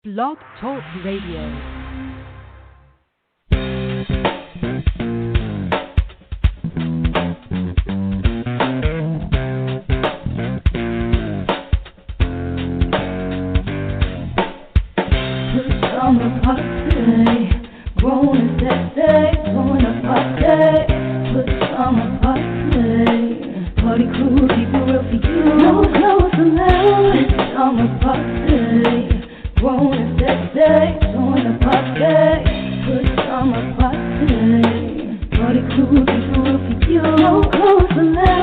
Blog Talk Radio. Party crew, keep it real for you. No clothes allowed. It's summer party. Grown and sexy, join the party. Put summer party. Party crew, keep it real for you. No clothes allowed.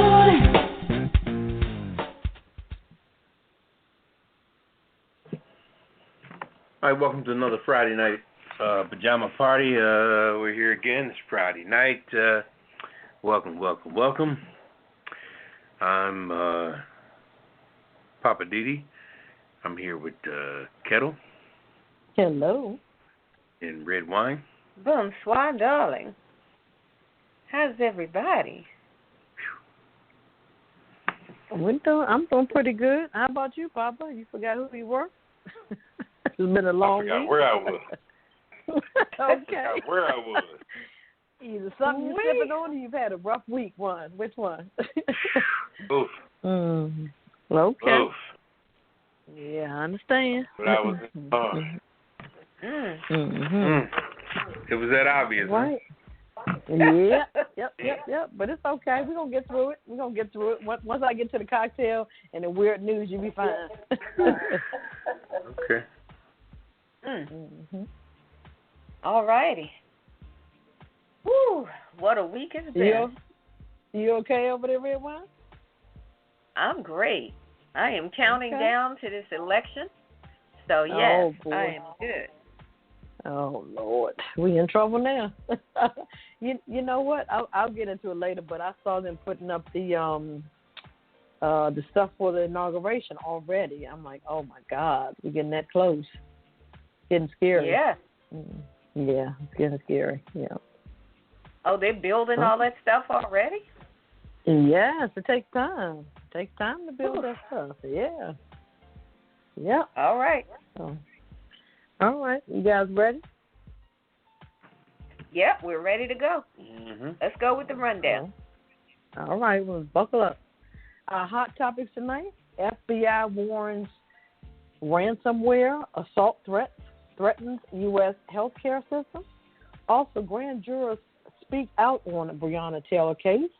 All right, welcome to another Friday night pajama party. We're here again. It's Friday night. Welcome. I'm Poppa DD. I'm here with Ketel. Hello. And Redwine. Bonsoir, darling. How's everybody? I'm doing pretty good. How about you, Papa? You forgot who you were? It's been a long week. I forgot where I was. Okay. I forgot where I was. Either something you're sipping on or you've had a rough week. Which one? Oof. Okay. Oof. Yeah, I understand. But I was It was that obvious, right? Huh? Yep. But it's okay. We're going to get through it. Once I get to the cocktail and the weird news, you'll be fine. Okay. All righty. Woo, what a week it's been. You okay over there, Redwine? I'm great. I am counting down to this election. So, yes, I am good. Oh, Lord. We in trouble now. You know what? I'll get into it later, but I saw them putting up the stuff for the inauguration already. I'm like, oh, my God, we're getting that close. Getting scary. Yeah. Yeah, it's getting scary, yeah. Oh, they're building all that stuff already? Yes, it takes time. It takes time to build that stuff, yeah. Yeah. All right. All right. You guys ready? Yep, we're ready to go. Let's go with the rundown. All right. Well, buckle up. Hot topics tonight. FBI warns ransomware assault threatens U.S. healthcare system. Also, grand jurors speak out on the Breonna Taylor case.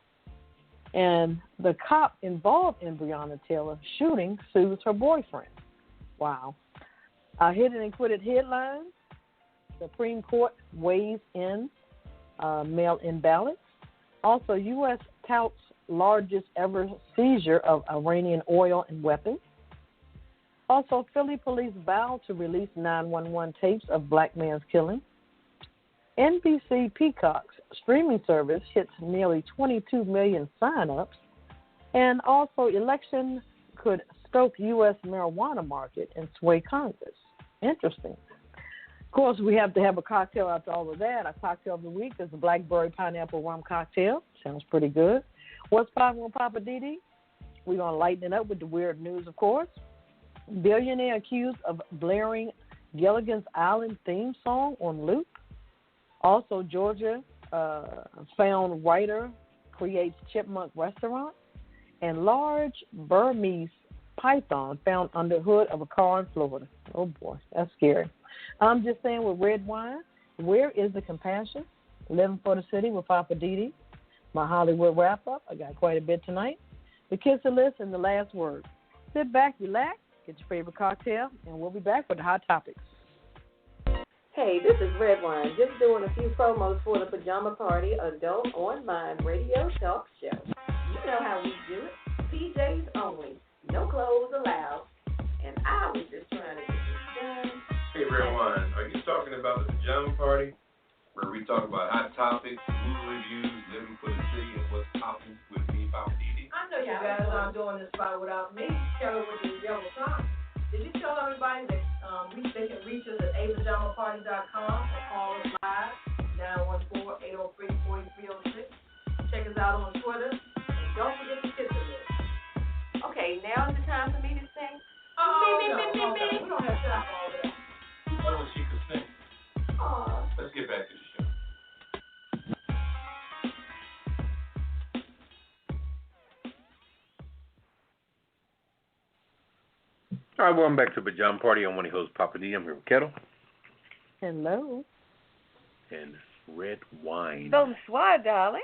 And the cop involved in Breonna Taylor shooting sues her boyfriend. Wow. Hidden and quitted headlines. Supreme Court weighs in mail-in ballots. Also, U.S. touts largest ever seizure of Iranian oil and weapons. Also, Philly police vow to release 911 tapes of black man's killing. NBC Peacock's streaming service hits nearly 22 million sign-ups. And also, election could stoke U.S. marijuana market and sway Congress. Interesting. Of course, we have to have a cocktail after all of that. Our cocktail of the week is the Blackberry Pineapple Rum Cocktail. Sounds pretty good. What's poppin' with Poppa DD? We're going to lighten it up with the weird news, of course. Billionaire accused of blaring Gilligan's Island theme song on loop. Also, Georgia found writer creates chipmunk restaurant. And large Burmese python found under hood of a car in Florida. Oh, boy, that's scary. I'm just saying with Redwine, where is the compassion? Living for the city with Poppa DD. My Hollywood wrap-up. I got quite a bit tonight. The kiss the list and the last word. Sit back, relax, get your favorite cocktail, and we'll be back with the hot topics. Hey, this is Redwine, just doing a few promos for the Pajama Party Adult Online Radio Talk Show. You know how we do it. PJs only. No clothes allowed. And I was just trying to get this done. Hey, Redwine, are you talking about the pajama party? Where we talk about hot topics, movie reviews, living for the city, and what's poppin' with me, Poppa DD? I know you guys aren't doing this spot without me. Ketel with the yellow top. Did you tell everybody that they can reach us at apajamaparty.com or call us live, 914-803-4306. Check us out on Twitter. And don't forget to kiss the list. Okay, now is the time for me to sing. Me. We don't have time for all that. All right, welcome back to Pajama Party. I'm one of your hosts, Poppa DD. I'm here with Ketel. Hello. And Redwine. Bonsoir, darling.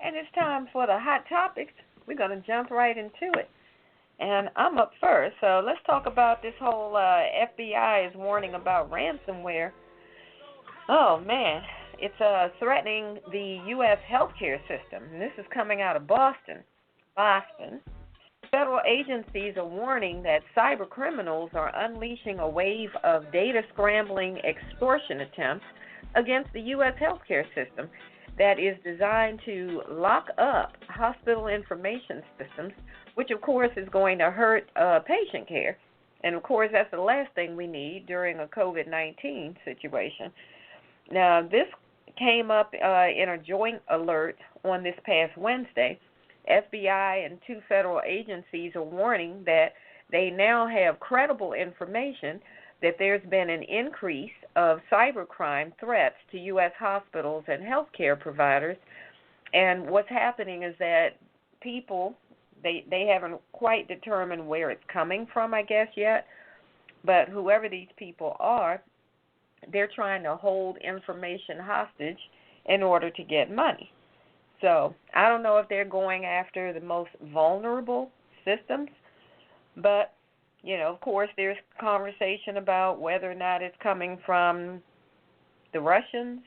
And it's time for the hot topics. We're going to jump right into it. And I'm up first, so let's talk about this whole FBI is warning about ransomware. Oh, man. It's threatening the U.S. healthcare system. And this is coming out of Boston. Federal agencies are warning that cyber criminals are unleashing a wave of data scrambling extortion attempts against the U.S. healthcare system that is designed to lock up hospital information systems, which, of course, is going to hurt patient care. And, of course, that's the last thing we need during a COVID-19 situation. Now, this came up in a joint alert on this past Wednesday. FBI and 2 federal agencies are warning that they now have credible information that there's been an increase of cybercrime threats to U.S. hospitals and healthcare providers. And what's happening is that people, they haven't quite determined where it's coming from, I guess, yet. But whoever these people are, they're trying to hold information hostage in order to get money. So I don't know if they're going after the most vulnerable systems, but, you know, of course, there's conversation about whether or not it's coming from the Russians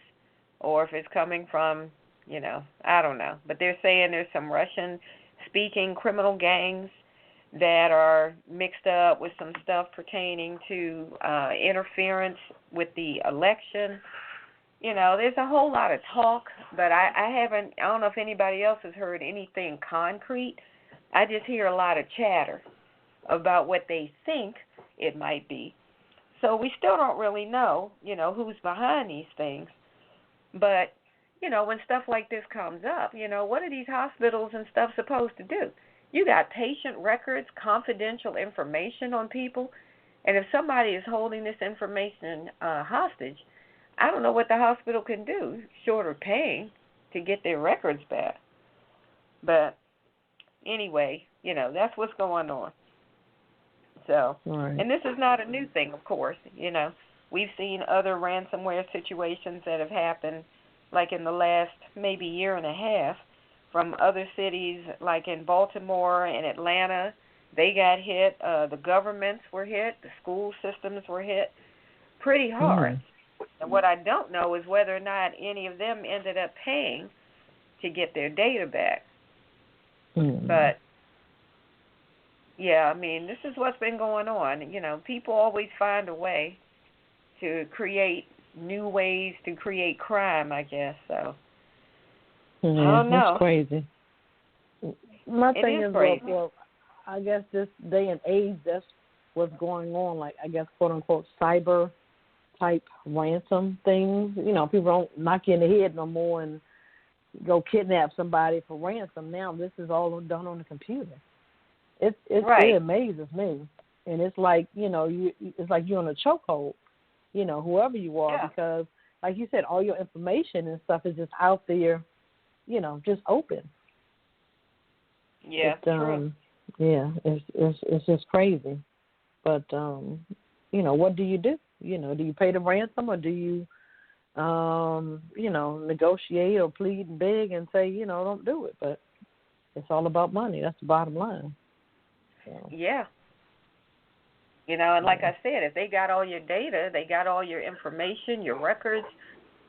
or if it's coming from, you know, I don't know. But they're saying there's some Russian-speaking criminal gangs that are mixed up with some stuff pertaining to interference with the election. You know, there's a whole lot of talk, but I don't know if anybody else has heard anything concrete. I just hear a lot of chatter about what they think it might be. So we still don't really know, you know, who's behind these things. But, you know, when stuff like this comes up, you know, what are these hospitals and stuff supposed to do? You got patient records, confidential information on people, and if somebody is holding this information hostage, I don't know what the hospital can do short of paying to get their records back. But anyway, you know, that's what's going on. So, right. And this is not a new thing, of course. You know, we've seen other ransomware situations that have happened, like in the last maybe year and a half, from other cities, like in Baltimore and Atlanta. They got hit. The governments were hit. The school systems were hit pretty hard. And what I don't know is whether or not any of them ended up paying to get their data back. But, yeah, I mean, this is what's been going on. You know, people always find a way to create new ways to create crime, I guess. So, I don't know. That's crazy. My thing is, well, I guess this day and age, that's what's going on, like, I guess, quote-unquote, cyber type ransom things. You know, people don't knock you in the head no more and go kidnap somebody for ransom. Now this is all done on the computer. It amazes me, and it's like, you know, it's like you're on a chokehold. You know, whoever you are, because like you said, all your information and stuff is just out there. You know, just open. Yeah, true. Yeah, it's just crazy. But you know, what do you do? You know, do you pay the ransom or do you, you know, negotiate or plead and beg and say, you know, don't do it? But it's all about money. That's the bottom line. So. Yeah. You know, and like I said, if they got all your data, they got all your information, your records.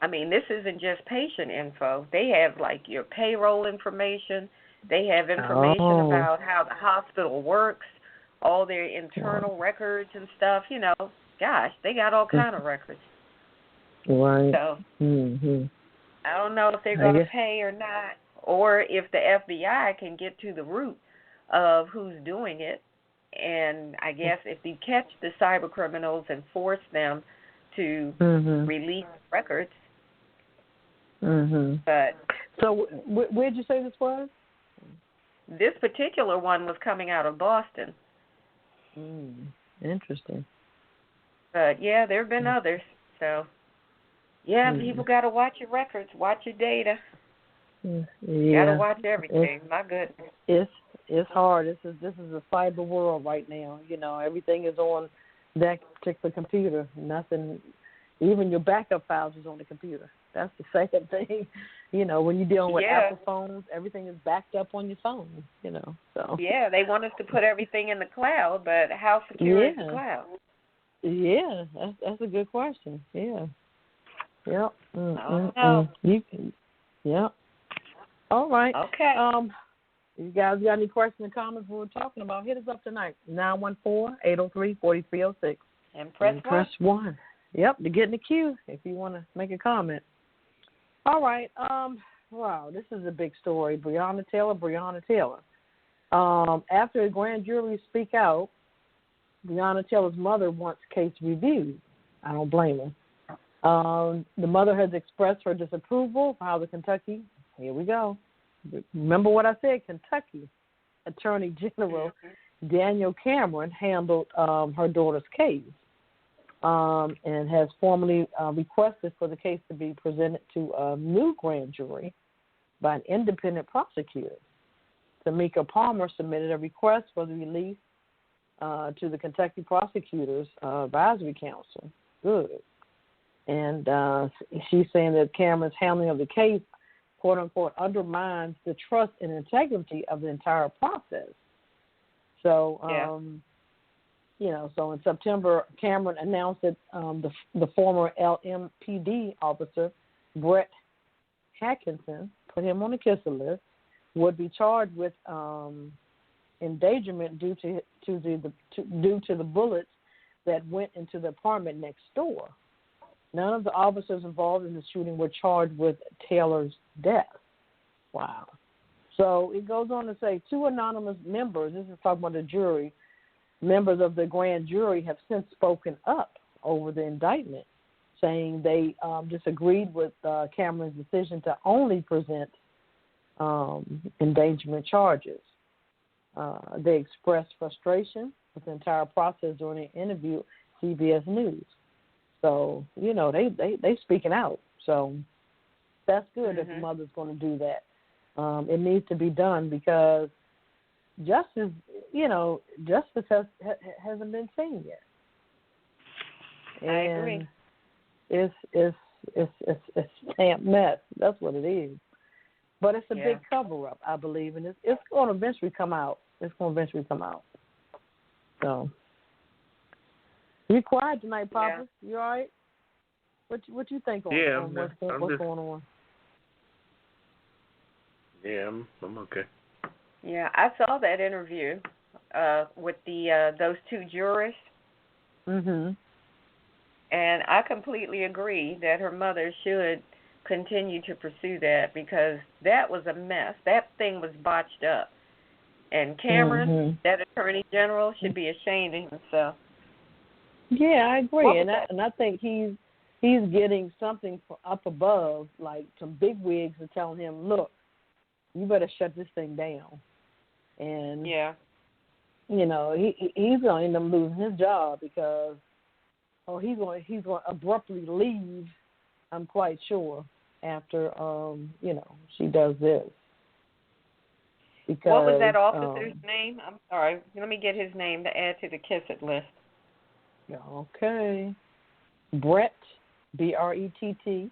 I mean, this isn't just patient info. They have, like, your payroll information. They have information about how the hospital works, all their internal records and stuff, you know. Gosh, they got all kind of records. Right. So, I don't know if they're going to pay or not, or if the FBI can get to the root of who's doing it. And I guess if you catch the cyber criminals and force them to release records. But so where'd you say this was? This particular one was coming out of Boston. Interesting. But, yeah, there have been others. So, yeah, people got to watch your records, watch your data. Yeah. Gotta watch everything. My goodness. It's hard. This is a cyber world right now. You know, everything is on that particular computer. Nothing, even your backup files is on the computer. That's the second thing. You know, when you're dealing with Apple phones, everything is backed up on your phone. You know, so. Yeah, they want us to put everything in the cloud, but how secure is the cloud? Yeah, that's a good question. Yeah. Yep. You can. Yep. All right. Okay. You guys got any questions or comments we're talking about? Hit us up tonight. 914-803-4306. And press 1. Yep, to get in the queue if you want to make a comment. All right. Wow, this is a big story. Breonna Taylor. After the grand jury speak out, Breonna Taylor's mother wants case reviewed. I don't blame her. The mother has expressed her disapproval for how the Kentucky, here we go. Remember what I said, Kentucky Attorney General Daniel Cameron handled her daughter's case and has formally requested for the case to be presented to a new grand jury by an independent prosecutor. Tamika Palmer submitted a request for the release to the Kentucky Prosecutors Advisory Council. Good. And she's saying that Cameron's handling of the case, quote unquote, undermines the trust and integrity of the entire process. So, you know, so in September, Cameron announced that the former LMPD officer, Brett Hackinson, put him on the kisser list, would be charged with endangerment due to the bullets that went into the apartment next door. None of the officers involved in the shooting were charged with Taylor's death. Wow. So it goes on to say 2 anonymous members, this is talking about the jury, members of the grand jury have since spoken up over the indictment, saying they disagreed with Cameron's decision to only present endangerment charges. They expressed frustration with the entire process during an interview at CBS News. So, you know, they speaking out. So that's good if the mother's going to do that. It needs to be done because justice, you know, justice hasn't been seen yet. And I agree. It's a stamp mess. That's what it is. But it's a big cover-up, I believe, and it's going to eventually come out. So. You quiet tonight, Papa? Yeah. You all right? What you think on what's going on? Yeah, I'm okay. Yeah, I saw that interview with those 2 jurors. Mhm. And I completely agree that her mother should continue to pursue that because that was a mess. That thing was botched up. And Cameron, that Attorney General, should be ashamed of himself. Yeah, I agree, and I think he's getting something up above, like some big wigs are telling him, look, you better shut this thing down, and you know he's going to end up losing his job because he's going to abruptly leave. I'm quite sure after you know she does this. Because, what was that officer's name? I'm sorry. Let me get his name to add to the kiss it list. Okay. Brett, B-R-E-T-T,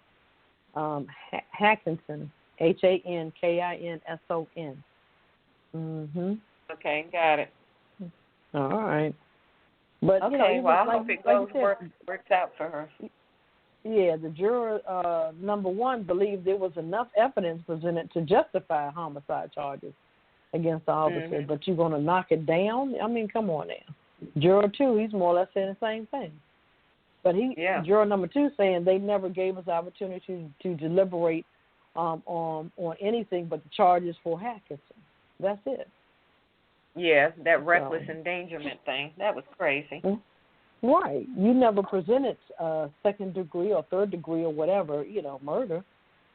Hackinson, H-A-N-K-I-N-S-O-N. Okay, got it. All right. But, okay, you know, well, I hope it works out for her. Yeah, the juror, number 1, believed there was enough evidence presented to justify homicide charges against the officer, but you're going to knock it down? I mean, come on now. Juror 2, he's more or less saying the same thing. But juror number 2 saying they never gave us the opportunity to deliberate on anything but the charges for Hackinson. That's it. Yeah, that reckless endangerment thing. That was crazy. Right. You never presented second degree or third degree or whatever, you know, murder.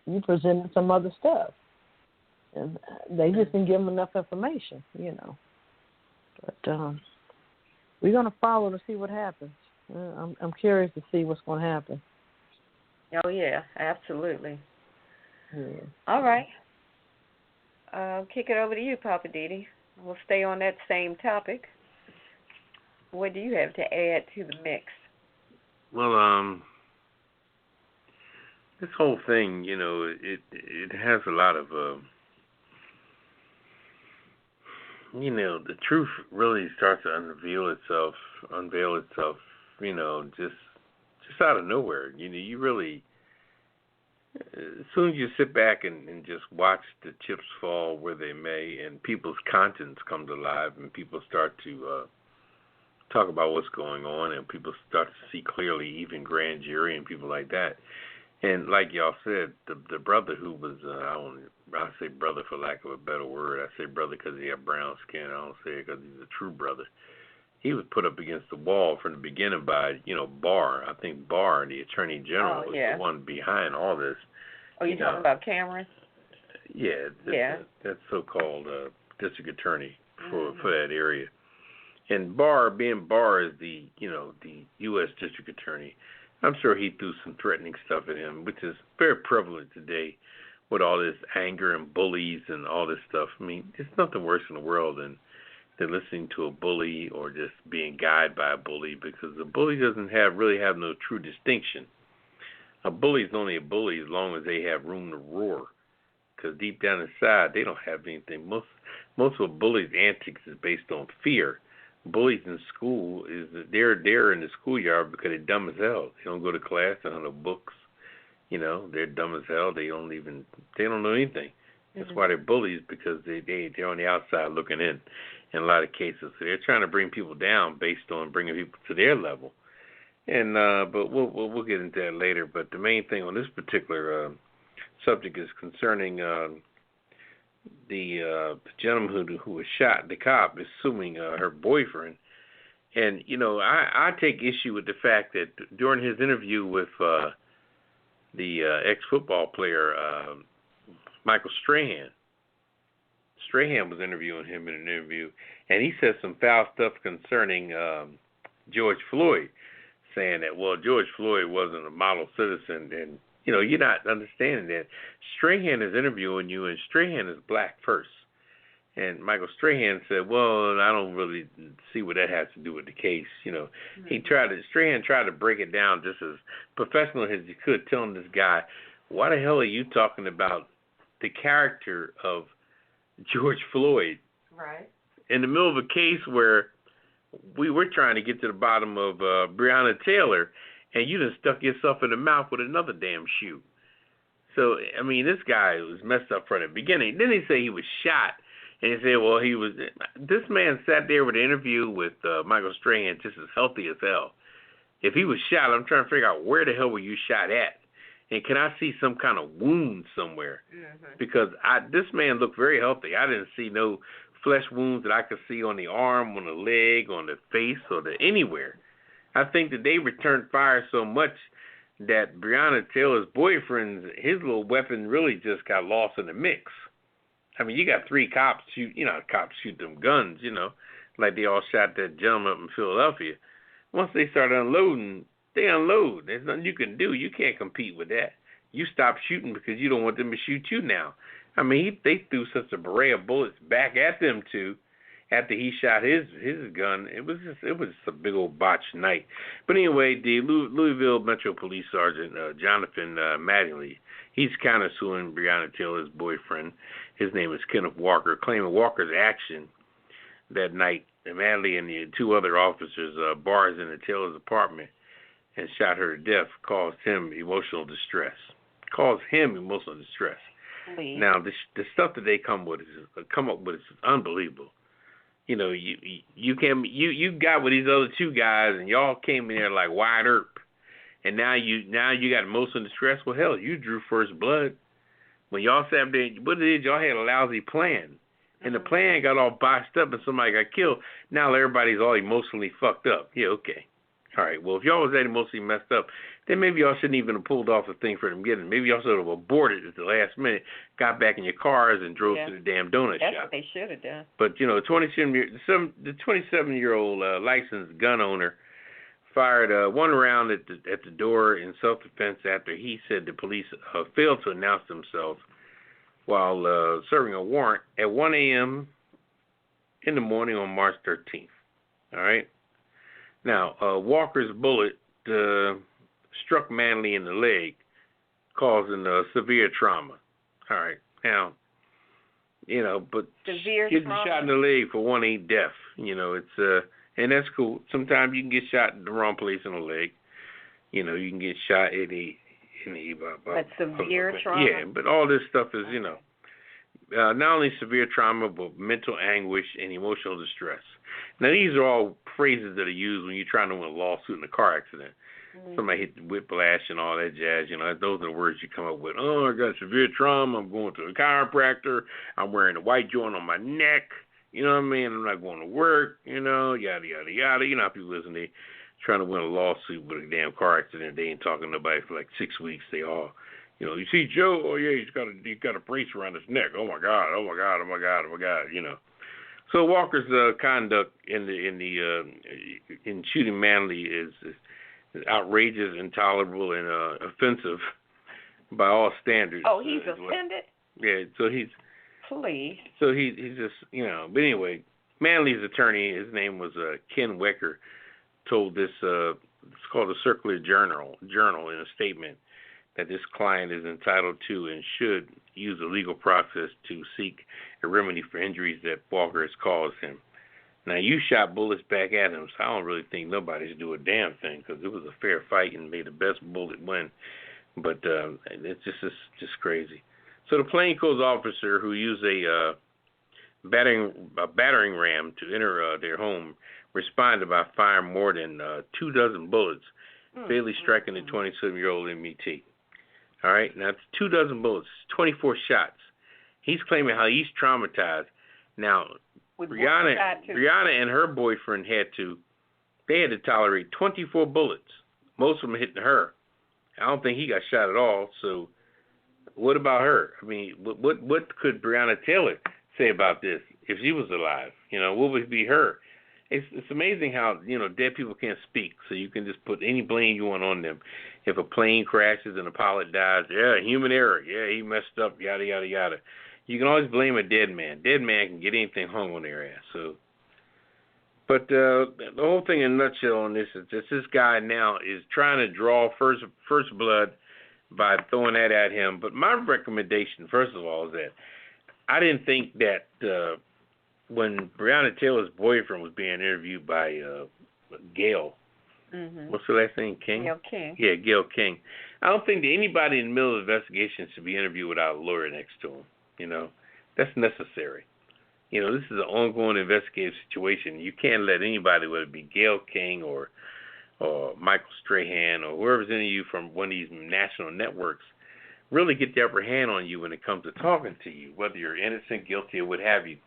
You presented some other stuff. And they just didn't give them enough information, you know. But we're going to follow to see what happens. I'm curious to see what's going to happen. Oh, yeah, absolutely. Yeah. All right. Kick it over to you, Poppa DD. We'll stay on that same topic. What do you have to add to the mix? Well, this whole thing, it has a lot of, the truth really starts to unveil itself, just out of nowhere. You really, as soon as you sit back and just watch the chips fall where they may, and people's conscience come to life, and people start to talk about what's going on, and people start to see clearly, even grand jury and people like that. And like y'all said, the brother who was, I say brother for lack of a better word. I say brother because he had brown skin. I don't say it because he's a true brother. He was put up against the wall from the beginning by, Barr. I think Barr, the Attorney General, was the one behind all this. Oh, you talking about Cameron? Yeah. That so-called district attorney for that area. And Barr is the, the U.S. district attorney. I'm sure he threw some threatening stuff at him, which is very prevalent today with all this anger and bullies and all this stuff. I mean, it's nothing worse in the world than listening to a bully or just being guided by a bully, because a bully doesn't really have no true distinction. A bully is only a bully as long as they have room to roar, because deep down inside they don't have anything. Most of a bully's antics is based on fear. Bullies in school is that they're in the schoolyard because they're dumb as hell. They don't go to class, they don't know books. They're dumb as hell. They don't know anything. That's why they're bullies, because they're on the outside looking in a lot of cases. So they're trying to bring people down based on bringing people to their level. And but we'll get into that later. But the main thing on this particular subject is concerning the gentleman who was shot. The cop is suing her boyfriend, and I take issue with the fact that during his interview with the ex-football player Michael Strahan was interviewing him in an interview, and he said some foul stuff concerning George Floyd, saying that George Floyd wasn't a model citizen, and you're not understanding that. Strahan is interviewing you, and Strahan is black first. And Michael Strahan said, well, I don't really see what that has to do with the case. Strahan tried to break it down just as professional as he could, telling this guy, why the hell are you talking about the character of George Floyd? Right. In the middle of a case where we were trying to get to the bottom of Breonna Taylor, and you done stuck yourself in the mouth with another damn shoe. So, I mean, this guy was messed up from the beginning. Then he said he was shot, and he said, well, he was. This man sat there with an interview with Michael Strahan, just as healthy as hell. If he was shot, I'm trying to figure out where the hell were you shot at, and can I see some kind of wound somewhere? Because this man looked very healthy. I didn't see no flesh wounds that I could see on the arm, on the leg, on the face, or anywhere. I think that they returned fire so much that Breonna Taylor's boyfriend, his little weapon really just got lost in the mix. I mean, you got 3 cops shoot, cops shoot them guns, like they all shot that gentleman up in Philadelphia. Once they start unloading, they unload. There's nothing you can do. You can't compete with that. You stop shooting because you don't want them to shoot you now. I mean, they threw such a beret of bullets back at them too. After he shot his gun, it was a big old botched night. But anyway, the Louisville Metro Police Sergeant Jonathan Mattingly, he's countersuing Breonna Taylor's boyfriend. His name is Kenneth Walker, claiming Walker's action that night. Mattingly and the 2 other officers barged into Taylor's apartment and shot her to death, caused him emotional distress. Please. Now, the stuff that they come up with is unbelievable. You got with these other 2 guys, and y'all came in there like wide earp, and now you got emotional distress. Well, hell, you drew first blood when y'all sat there. What it is, y'all had a lousy plan, and the plan got all botched up, and somebody got killed. Now everybody's all emotionally fucked up. Yeah, okay, all right. Well, if y'all was that emotionally messed up, then maybe y'all shouldn't even have pulled off the thing for them getting. Maybe y'all should have aborted at the last minute, got back in your cars, and drove to the damn donut shop. That's what they should have done. But, the 27-year-old licensed gun owner fired 1 round at the door in self-defense after he said the police failed to announce themselves while serving a warrant at 1 a.m. in the morning on March 13th. All right. Now, Walker's bullet struck Manley in the leg, causing severe trauma. All right. Now, but severe getting trauma. shot in the leg for one ain't death. It's and that's cool. Sometimes you can get shot in the wrong place in the leg. You can get shot in the but severe trauma. Yeah, but all this stuff is not only severe trauma, but mental anguish and emotional distress. Now, these are all phrases that are used when you're trying to win a lawsuit in a car accident. Mm-hmm. Somebody hit the whiplash and all that jazz. Those are the words you come up with. Oh, I got severe trauma. I'm going to a chiropractor. I'm wearing a white joint on my neck. You know what I mean? I'm not going to work. Yada, yada, yada. You know how people listen, they trying to win a lawsuit with a damn car accident. They ain't talking to nobody for like 6 weeks. They all, you see Joe? Oh yeah, he's got a brace around his neck. Oh my God, oh my God, oh my God, oh my God. So Walker's conduct in shooting Manley is outrageous, intolerable, and offensive by all standards. Oh, he's offended? Yeah. So he's. Please. So he's just But anyway, Manley's attorney, his name was Ken Wecker, told this. It's called the Circular Journal in a statement that this client is entitled to and should use a legal process to seek a remedy for injuries that Walker has caused him. Now, you shot bullets back at him, so I don't really think nobody's do a damn thing because it was a fair fight and made the best bullet win. But it's just crazy. So the plainclothes officer who used a battering ram to enter their home responded by firing more than 24 bullets, fatally striking the 27-year-old MET. All right, now it's 24 bullets, 24 shots. He's claiming how he's traumatized. Now, Brianna and her boyfriend had to tolerate 24 bullets, most of them hitting her. I don't think he got shot at all. So, what about her? I mean, what could Breonna Taylor say about this if she was alive? What would be her? It's amazing how dead people can't speak, so you can just put any blame you want on them. If a plane crashes and a pilot dies, human error. Yeah, he messed up. Yada yada yada. You can always blame a dead man. Dead man can get anything hung on their ass. So, but the whole thing in a nutshell on this is this guy now is trying to draw first blood by throwing that at him. But my recommendation, first of all, is that I didn't think that when Breonna Taylor's boyfriend was being interviewed by Gail, what's her last name, King? Gail King. Yeah, Gail King. I don't think that anybody in the middle of the investigation should be interviewed without a lawyer next to him. That's necessary. This is an ongoing investigative situation. You can't let anybody, whether it be Gail King or Michael Strahan or whoever's in you from one of these national networks, really get the upper hand on you when it comes to talking to you, whether you're innocent, guilty, or what have you.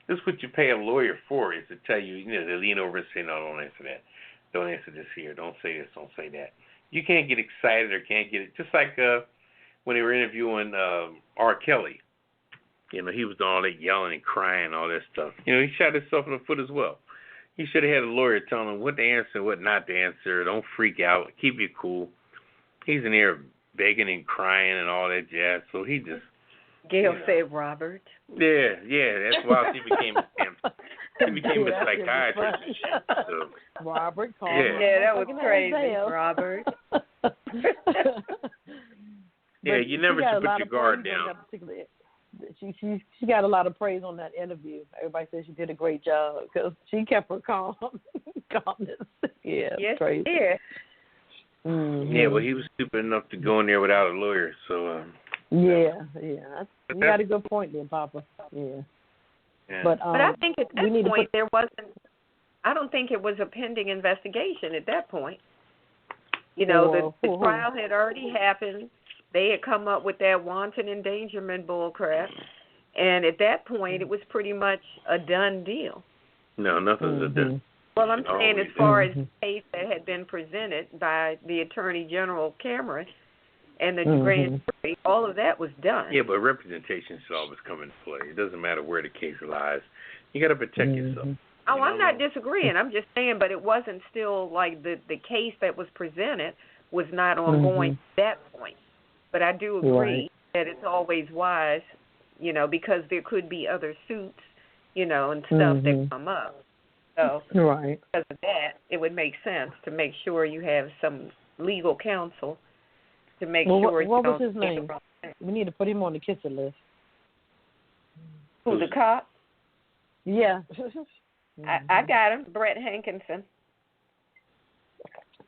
This is what you pay a lawyer for, is to tell you, they lean over and say, no, don't answer that. Don't answer this here. Don't say this. Don't say that. You can't get excited or can't get it. Just like when they were interviewing R. Kelly. He was doing all that yelling and crying and all that stuff. He shot himself in the foot as well. He should have had a lawyer telling him what to answer and what not to answer. Don't freak out. Keep it cool. He's in there begging and crying and all that jazz. So he just... Gail said Robert. Yeah. That's why she became a psychiatrist and shit. So. Robert called. Yeah, that was crazy, Robert. Yeah, you never should put your guard down. She got a lot of praise on that interview. Everybody said she did a great job because she kept her calmness. Yeah, yes, crazy. Yeah. Mm-hmm. Yeah, well, he was stupid enough to go in there without a lawyer, so. Yeah. You got a good point there, Papa. Yeah. But I think at that point there wasn't. I don't think it was a pending investigation at that point. The trial had already happened. They had come up with that wanton endangerment bullcrap, and at that point, it was pretty much a done deal. No, nothing's a done. Well, I'm saying as far as the case that had been presented by the Attorney General Cameron and the grand jury, all of that was done. Yeah, but representation should always come into play. It doesn't matter where the case lies. You got to protect yourself. Oh, I'm not disagreeing. I'm just saying, but it wasn't still like the case that was presented was not ongoing at that point. But I do agree that it's always wise because there could be other suits, and stuff that come up. So right. Because of that, it would make sense to make sure you have some legal counsel to make sure what was his name? We need to put him on the kisser list. Who, the cop? Yeah. I got him, Brett Hankinson.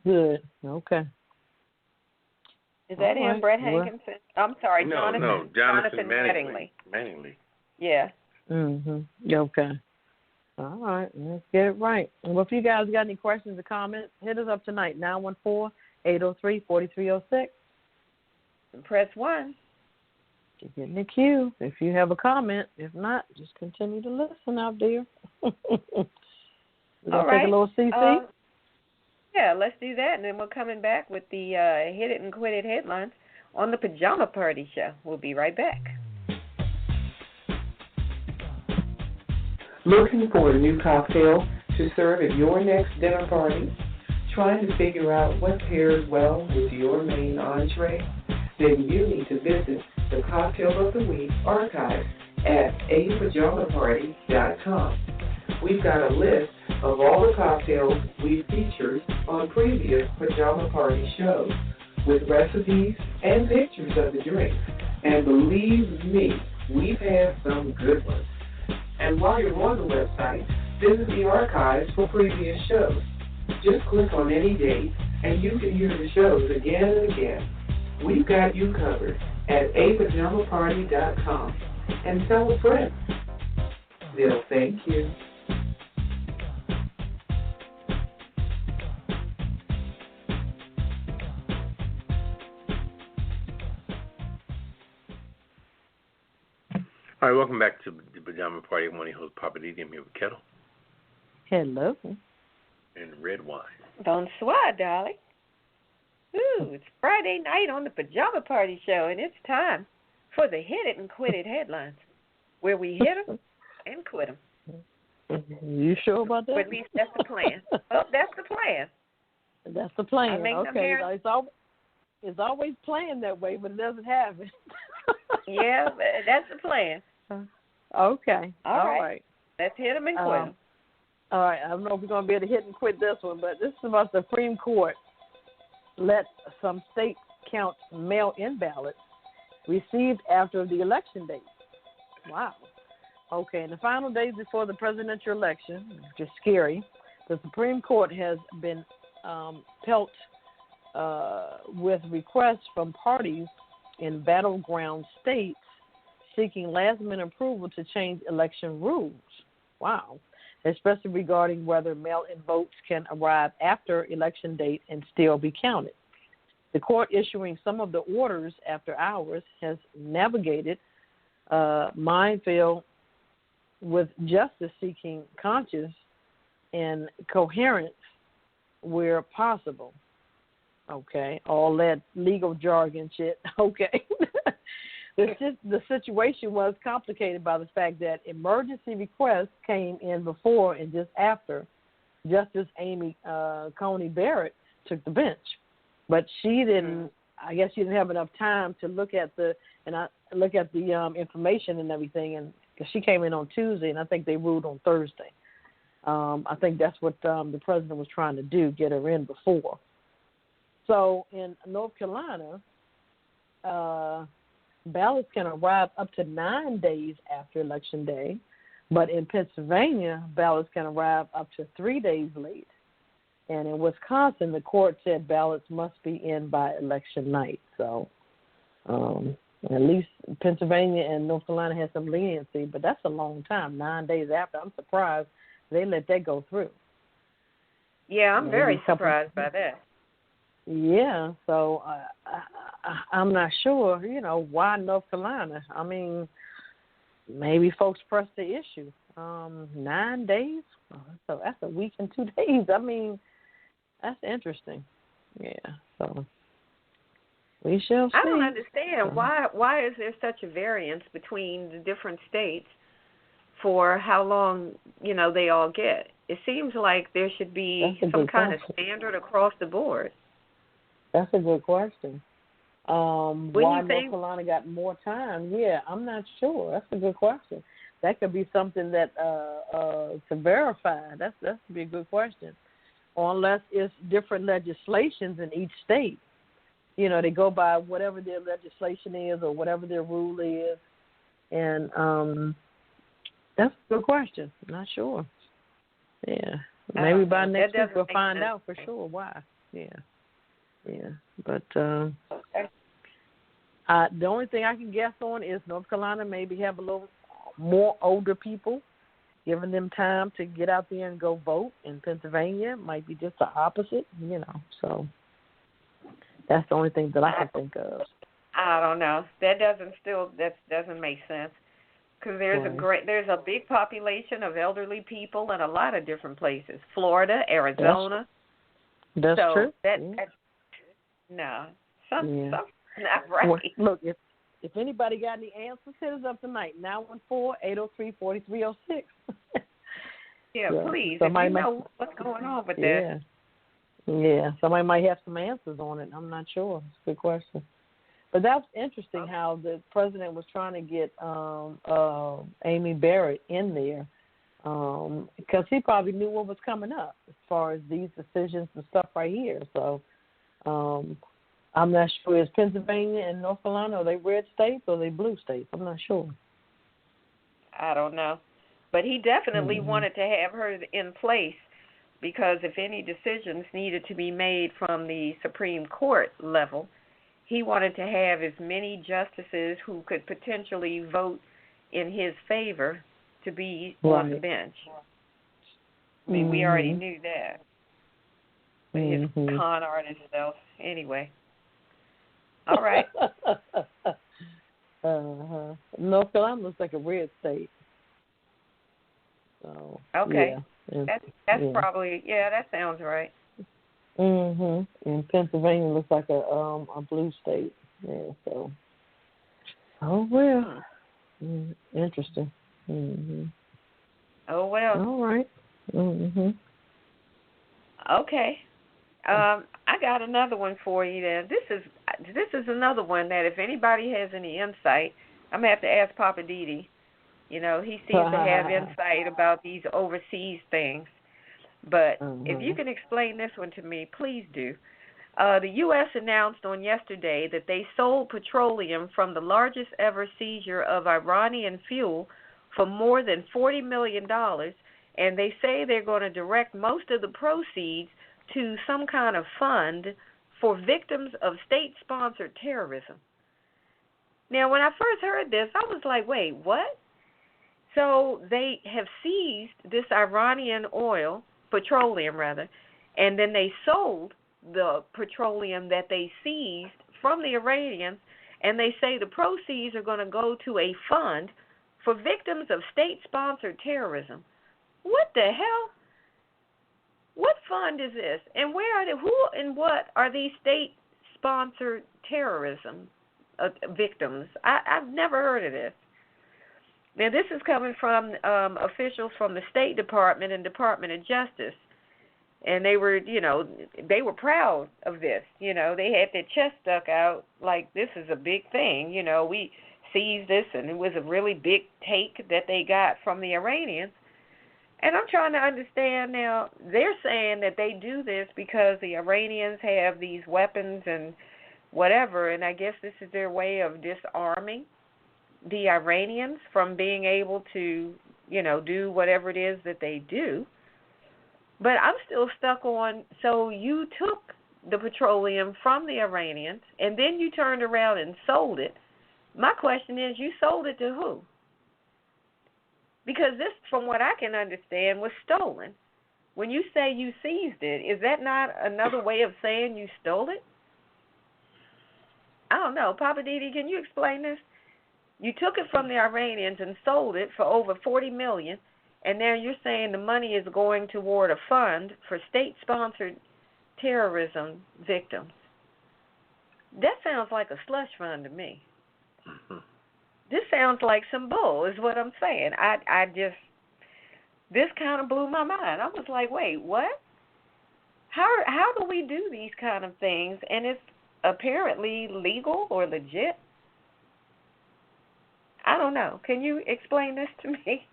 Good. Okay. Is that him, Brett Hankinson? I'm sorry, No, Jonathan Manningly. Yeah. Okay. All right. Let's get it right. Well, if you guys got any questions or comments, hit us up tonight, 914-803-4306. Press 1. Get in the queue if you have a comment. If not, just continue to listen out there. All right. Take a little CC? Yeah, let's do that, and then we're coming back with the Hit It and Quit It headlines on the Pajama Party Show. We'll be right back. Looking for a new cocktail to serve at your next dinner party? Trying to figure out what pairs well with your main entree? Then you need to visit the Cocktail of the Week archive at apajamaparty.com. We've got a list of all the cocktails we've featured on previous Pajama Party shows with recipes and pictures of the drinks. And believe me, we've had some good ones. And while you're on the website, visit the archives for previous shows. Just click on any date and you can hear the shows again and again. We've got you covered at apajamaparty.com. And tell a friend. They'll thank you. All right, welcome back to the Pajama Party. I'm one of your hosts, Poppa DD. I'm here with Ketel. Hello. And Redwine. Bonsoir, darling. Ooh, it's Friday night on the Pajama Party Show, and it's time for the Hit It and Quit It headlines, where we hit them and quit them. You sure about that? Or at least that's the plan. Oh, that's the plan. That's the plan. Okay. It's always planned that way, but it doesn't happen. Yeah, that's the plan. Okay. All right. Let's hit them and quit them. All right. I don't know if we're going to be able to hit and quit this one, but this is about the Supreme Court let some states count mail-in ballots received after the election date. Wow. Okay. In the final days before the presidential election, which is scary, the Supreme Court has been pelt with requests from parties in battleground states seeking last-minute approval to change election rules. Wow. Especially regarding whether mail-in votes can arrive after election date and still be counted. The court issuing some of the orders after hours has navigated minefield with justice seeking conscience and coherence where possible. Okay, all that legal jargon shit. Okay. The situation was complicated by the fact that emergency requests came in before and just after Justice Amy Coney Barrett took the bench. But she didn't, I guess she didn't have enough time to look at the information and everything, and cause she came in on Tuesday, and I think they ruled on Thursday. I think that's what the president was trying to do, get her in before. So in North Carolina, ballots can arrive up to 9 days after Election Day, but in Pennsylvania, ballots can arrive up to 3 days late. And in Wisconsin, the court said ballots must be in by election night. So at least Pennsylvania and North Carolina has some leniency, but that's a long time, 9 days after. I'm surprised they let that go through. Yeah, I'm very surprised by that. Yeah, so I'm not sure, why North Carolina. I mean, maybe folks pressed the issue. 9 days? So that's a week and 2 days. I mean, that's interesting. Yeah, so we shall see. I don't understand. Why is there such a variance between the different states for how long, they all get? It seems like there should be some kind of standard across the board. That's a good question. Why North Carolina got more time? Yeah, I'm not sure. That's a good question. That could be something that to verify. That would be a good question. Or unless it's different legislations in each state. You know, they go by whatever their legislation is or whatever their rule is. And that's a good question. I'm not sure. Yeah. Maybe by next week we'll find out for sure why. Yeah. Yeah. But the only thing I can guess on is North Carolina maybe have a little more older people, giving them time to get out there and go vote. In Pennsylvania, it might be just the opposite, you know. So that's the only thing that I can think of. I don't know. That doesn't make sense because there's a big population of elderly people in a lot of different places. Florida, Arizona. That's true. Something's not right. Well, look, if anybody got any answers, hit us up tonight. 914-803-4306. Yeah, please. If you know what's going on with that. Yeah, somebody might have some answers on it. I'm not sure. It's a good question. But that's interesting how the president was trying to get Amy Barrett in there because he probably knew what was coming up as far as these decisions and stuff right here. So I'm not sure. Is Pennsylvania and North Carolina, are they red states or are they blue states? I'm not sure. I don't know. But he definitely wanted to have her in place because if any decisions needed to be made from the Supreme Court level, he wanted to have as many justices who could potentially vote in his favor to be on the bench. I mean, we already knew that. But his con artist self. Anyway. All right. North Carolina looks like a red state. So, okay. Yeah. That's probably, that sounds right. And Pennsylvania looks like a blue state. Yeah, so. Oh, well. Interesting. Oh, well. All right. Okay. I got another one for you then. This is another one that if anybody has any insight, I'm going to have to ask Poppa DD. You know, he seems to have insight about these overseas things. But if you can explain this one to me, please do. The U.S. announced on yesterday that they sold petroleum from the largest ever seizure of Iranian fuel for more than $40 million, and they say they're going to direct most of the proceeds to some kind of fund for victims of state-sponsored terrorism. Now, when I first heard this, I was like, wait, what? So they have seized this Iranian petroleum, and then they sold the petroleum that they seized from the Iranians, and they say the proceeds are going to go to a fund for victims of state-sponsored terrorism. What the hell? What fund is this? And where are they? Who and what are these state-sponsored terrorism victims? I've never heard of this. Now, this is coming from officials from the State Department and Department of Justice. And they were, they were proud of this. You know, they had their chest stuck out like this is a big thing. You know, we seized this and it was a really big take that they got from the Iranians. And I'm trying to understand now, they're saying that they do this because the Iranians have these weapons and whatever, and I guess this is their way of disarming the Iranians from being able to, do whatever it is that they do. But I'm still stuck on, so you took the petroleum from the Iranians and then you turned around and sold it. My question is, you sold it to who? Because this, from what I can understand, was stolen. When you say you seized it, is that not another way of saying you stole it? I don't know. Poppa DD, can you explain this? You took it from the Iranians and sold it for over $40 million, and now you're saying the money is going toward a fund for state-sponsored terrorism victims. That sounds like a slush fund to me. This sounds like some bull, is what I'm saying. This kind of blew my mind. I was like, wait, what? How do we do these kind of things? And apparently legal or legit. I don't know. Can you explain this to me?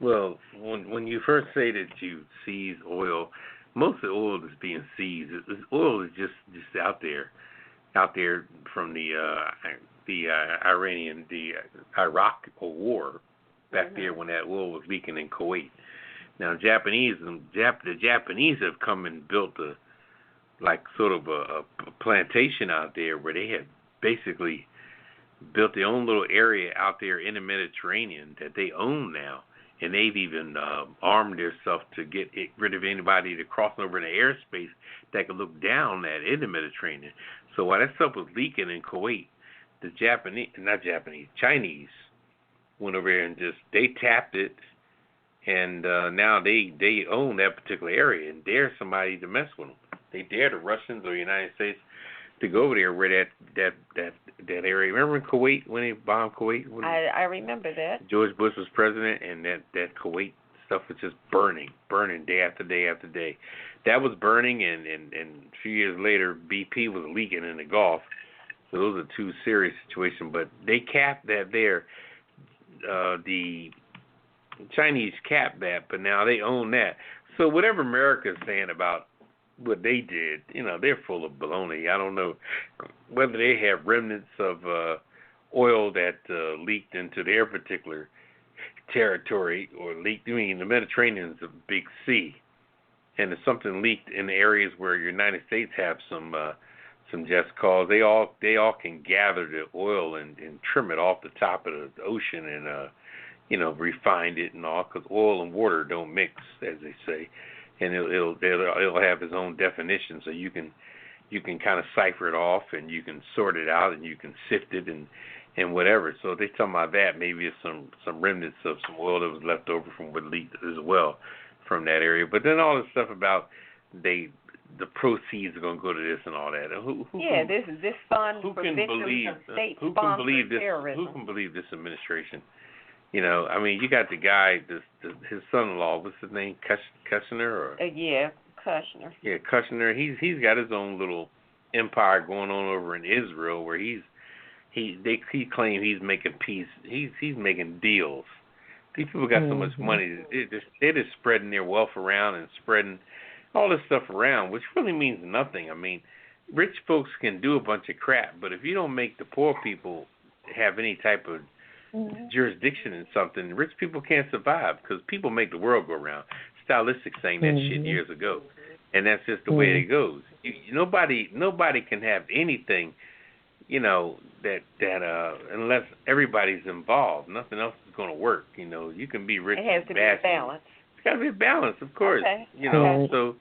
Well, when you first say that you seize oil, most of the oil that's being seized, oil is just out there from the Iraq war back there when that oil was leaking in Kuwait. Now, the Japanese have come and built a plantation out there where they had basically built their own little area out there in the Mediterranean that they own now. And they've even armed themselves to get rid of anybody that crossing over in the airspace that could look down at in the Mediterranean. So while that stuff was leaking in Kuwait, the Chinese went over there and they tapped it, and now they own that particular area and dare somebody to mess with them. They dare the Russians or the United States to go over there where that area. Remember in Kuwait when they bombed Kuwait? I remember that. George Bush was president, and that Kuwait stuff was just burning day after day after day. That was burning, and a few years later, BP was leaking in the Gulf. So those are two serious situations. But they capped that there. The Chinese capped that, but now they own that. So whatever America's saying about what they did, they're full of baloney. I don't know whether they have remnants of oil that leaked into their particular territory or leaked. I mean, the Mediterranean is a big sea, and if something leaked in the areas where the United States have some just cause, they all can gather the oil and trim it off the top of the ocean and refine it and all, because oil and water don't mix, as they say. And it'll have its own definition, so you can kind of cipher it off, and you can sort it out, and you can sift it and whatever. So if they talking about that, maybe it's some remnants of some oil that was left over from what leaked as well from that area. But then all this stuff about the proceeds are going to go to this and all that. This fund for victims of state-sponsored terrorism. Who can believe this administration? I mean, you got the guy, his son-in-law. What's his name? Kushner? Kushner. Yeah, Kushner. He's got his own little empire going on over in Israel, where he claims he's making peace. He's making deals. These people got so much money. They're just spreading their wealth around and spreading all this stuff around, which really means nothing. I mean, rich folks can do a bunch of crap, but if you don't make the poor people have any type of jurisdiction in something, rich people can't survive, because people make the world go round. Stylistic saying that shit years ago, and that's just the way it goes. Nobody can have anything, that unless everybody's involved. Nothing else is going to work. You can be rich. It has to be a balance. It's got to be a balance, of course. Okay. So.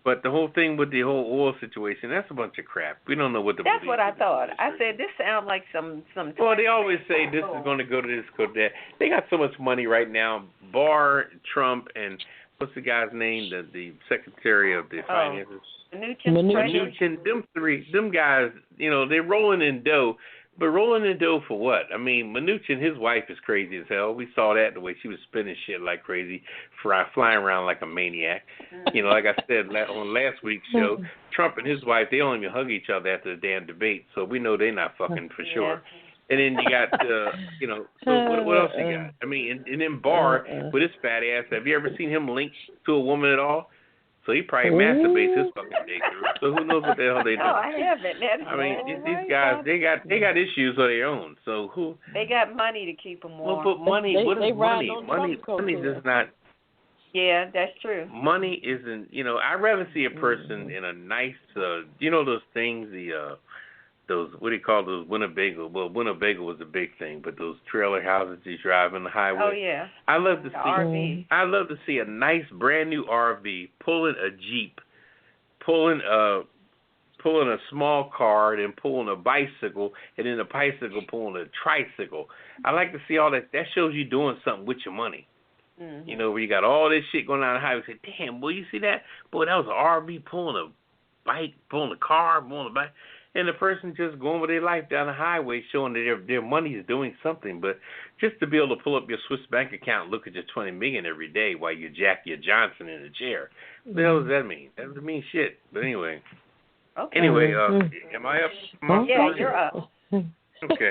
But the whole thing with the whole oil situation, that's a bunch of crap. We don't know what the. That's what I thought. I said, this sounds like some. Well, they always say this is going to go to this, go to that. They got so much money right now. Barr, Trump, and what's the guy's name? The Secretary of the Finances. Mnuchin. Them guys, they're rolling in dough. But rolling in dough for what? I mean, Mnuchin, his wife is crazy as hell. We saw that, the way she was spinning shit like crazy, flying around like a maniac. Like I said on last week's show, Trump and his wife, they don't even hug each other after the damn debate, so we know they're not fucking for sure. And then you got, so what else you got? I mean, and then Barr with his fat ass. Have you ever seen him linked to a woman at all? So he probably masturbates his fucking day through. So who knows what the hell they do? No, I haven't. I mean, these guys, they got issues of their own. So who? They got money to keep them warm. Well, but money, what is money? Money does not. Yeah, that's true. Money isn't. I'd rather see a person in a nice. Those things. Those, what do you call those, Winnebago? Well, Winnebago was a big thing, but those trailer houses you drive on the highway. Oh yeah. I love to RV. I love to see a nice brand new RV pulling a Jeep, pulling a small car, then pulling a bicycle, and then the bicycle pulling a tricycle. I like to see all that. That shows you doing something with your money. Mm-hmm. Where you got all this shit going on the highway. Say, damn, boy, you see that? Boy, that was an RV pulling a bike, pulling a car, pulling a bike. And the person just going with their life down the highway, showing that their money is doing something. But just to be able to pull up your Swiss bank account and look at your $20 million every day while you jack your Johnson in a chair, what the hell does that mean? That doesn't mean shit. But anyway, Okay. Anyway, am I up? Yeah, you're up. Okay.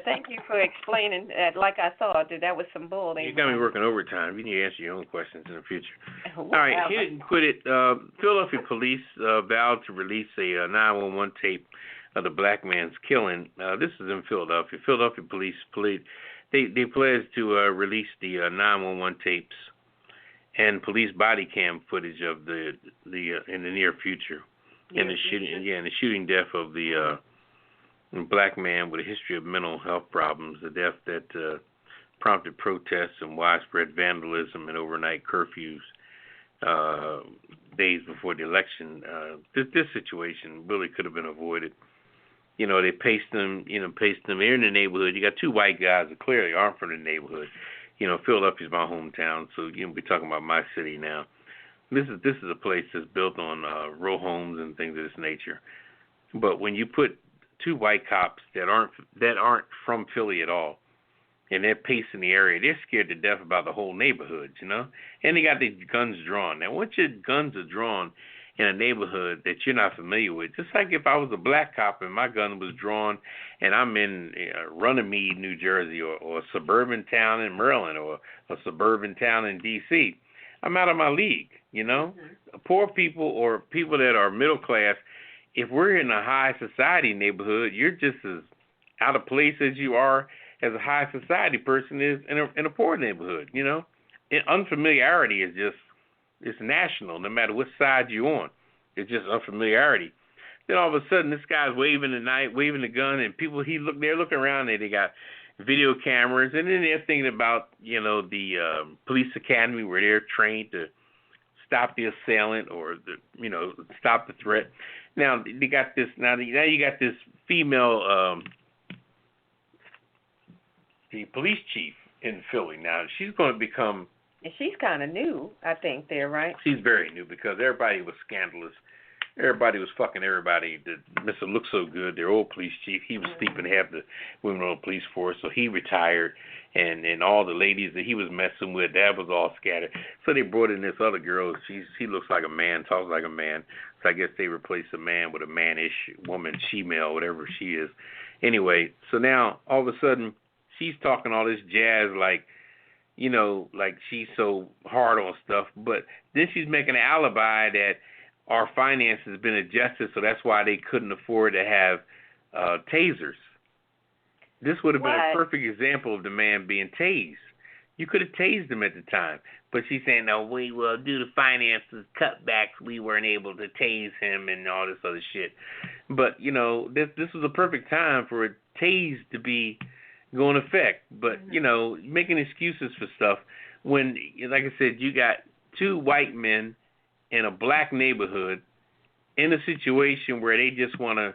Thank you for explaining that. Like I thought, that was some bull. You got me working overtime. You need to answer your own questions in the future. All right, hit it and quit it. Philadelphia police vowed to release a 911 tape of the black man's killing. This is in Philadelphia. Philadelphia police they pledged to release the 911 tapes and police body cam footage of the in the near future. And the shooting death of the black man with a history of mental health problems, the death that prompted protests and widespread vandalism and overnight curfews days before the election. This situation really could have been avoided. You know, they paced them. They're in the neighborhood. You got two white guys that clearly aren't from the neighborhood. You know, Philadelphia's my hometown, so we're talking about my city now. This is a place that's built on row homes and things of this nature. But when you put two white cops that aren't from Philly at all, and they're pacing the area, they're scared to death about the whole neighborhood, you know? And they got their guns drawn. Now, once your guns are drawn in a neighborhood that you're not familiar with, just like if I was a black cop and my gun was drawn and I'm in Runnymede, New Jersey, or a suburban town in Maryland, or a suburban town in D.C., I'm out of my league, you know? Mm-hmm. Poor people or people that are middle class, if we're in a high society neighborhood, you're just as out of place as you are as a high society person is in a poor neighborhood, you know? And unfamiliarity is it's national, no matter what side you're on. It's just unfamiliarity. Then all of a sudden, this guy's waving the gun, and they're looking around and they got video cameras, and then they're thinking about, the police academy where they're trained to stop the assailant or stop the threat. Now they got this. Now you got this female, the police chief in Philly. Now she's going to become. And she's kind of new, I think. There, right? She's very new because everybody was scandalous. Everybody was fucking everybody. Mr. Looks So Good, their old police chief, he was sleeping half the women on the police force, so he retired. And all the ladies that he was messing with, that was all scattered. So they brought in this other girl. She looks like a man, talks like a man. So I guess they replaced a man with a mannish woman, she-male, whatever she is. Anyway, so now all of a sudden she's talking all this jazz like she's so hard on stuff. But then she's making an alibi that our finances have been adjusted, so that's why they couldn't afford to have tasers. This would have been a perfect example of the man being tased. You could have tased him at the time. But she's saying, no, we will do the finances cutbacks. We weren't able to tase him and all this other shit. But, this was a perfect time for a tase to be going to effect. But, making excuses for stuff when, like I said, you got two white men in a black neighborhood in a situation where they just want to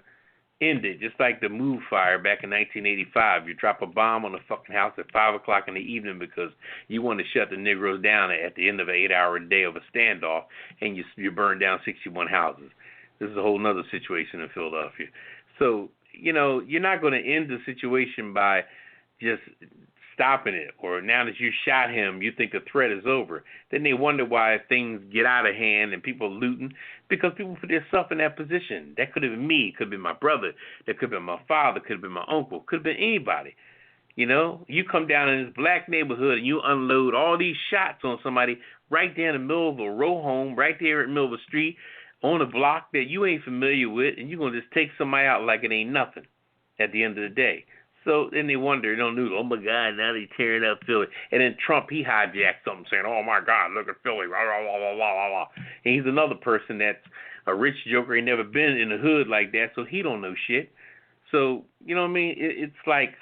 end it, just like the Move fire back in 1985. You drop a bomb on a fucking house at 5 o'clock in the evening because you want to shut the Negroes down at the end of an 8-hour day of a standoff, and you burn down 61 houses. This is a whole other situation in Philadelphia. So, you're not going to end the situation by just stopping it, or now that you shot him, you think the threat is over. Then they wonder why things get out of hand and people looting, because people put themselves in that position. That could have been me, could have been my brother, that could have been my father, could have been my uncle, could have been anybody. You come down in this black neighborhood and you unload all these shots on somebody right there in the middle of a row home, right there in the middle of a street, on a block that you ain't familiar with, and you're going to just take somebody out like it ain't nothing at the end of the day. So then they wonder, oh my God, now they tearing up Philly. And then Trump, he hijacked something saying, oh my God, look at Philly, blah, blah, blah, blah, blah, blah. And he's another person that's a rich joker, he never been in the hood like that, so he don't know shit. So, you know what I mean? It's like,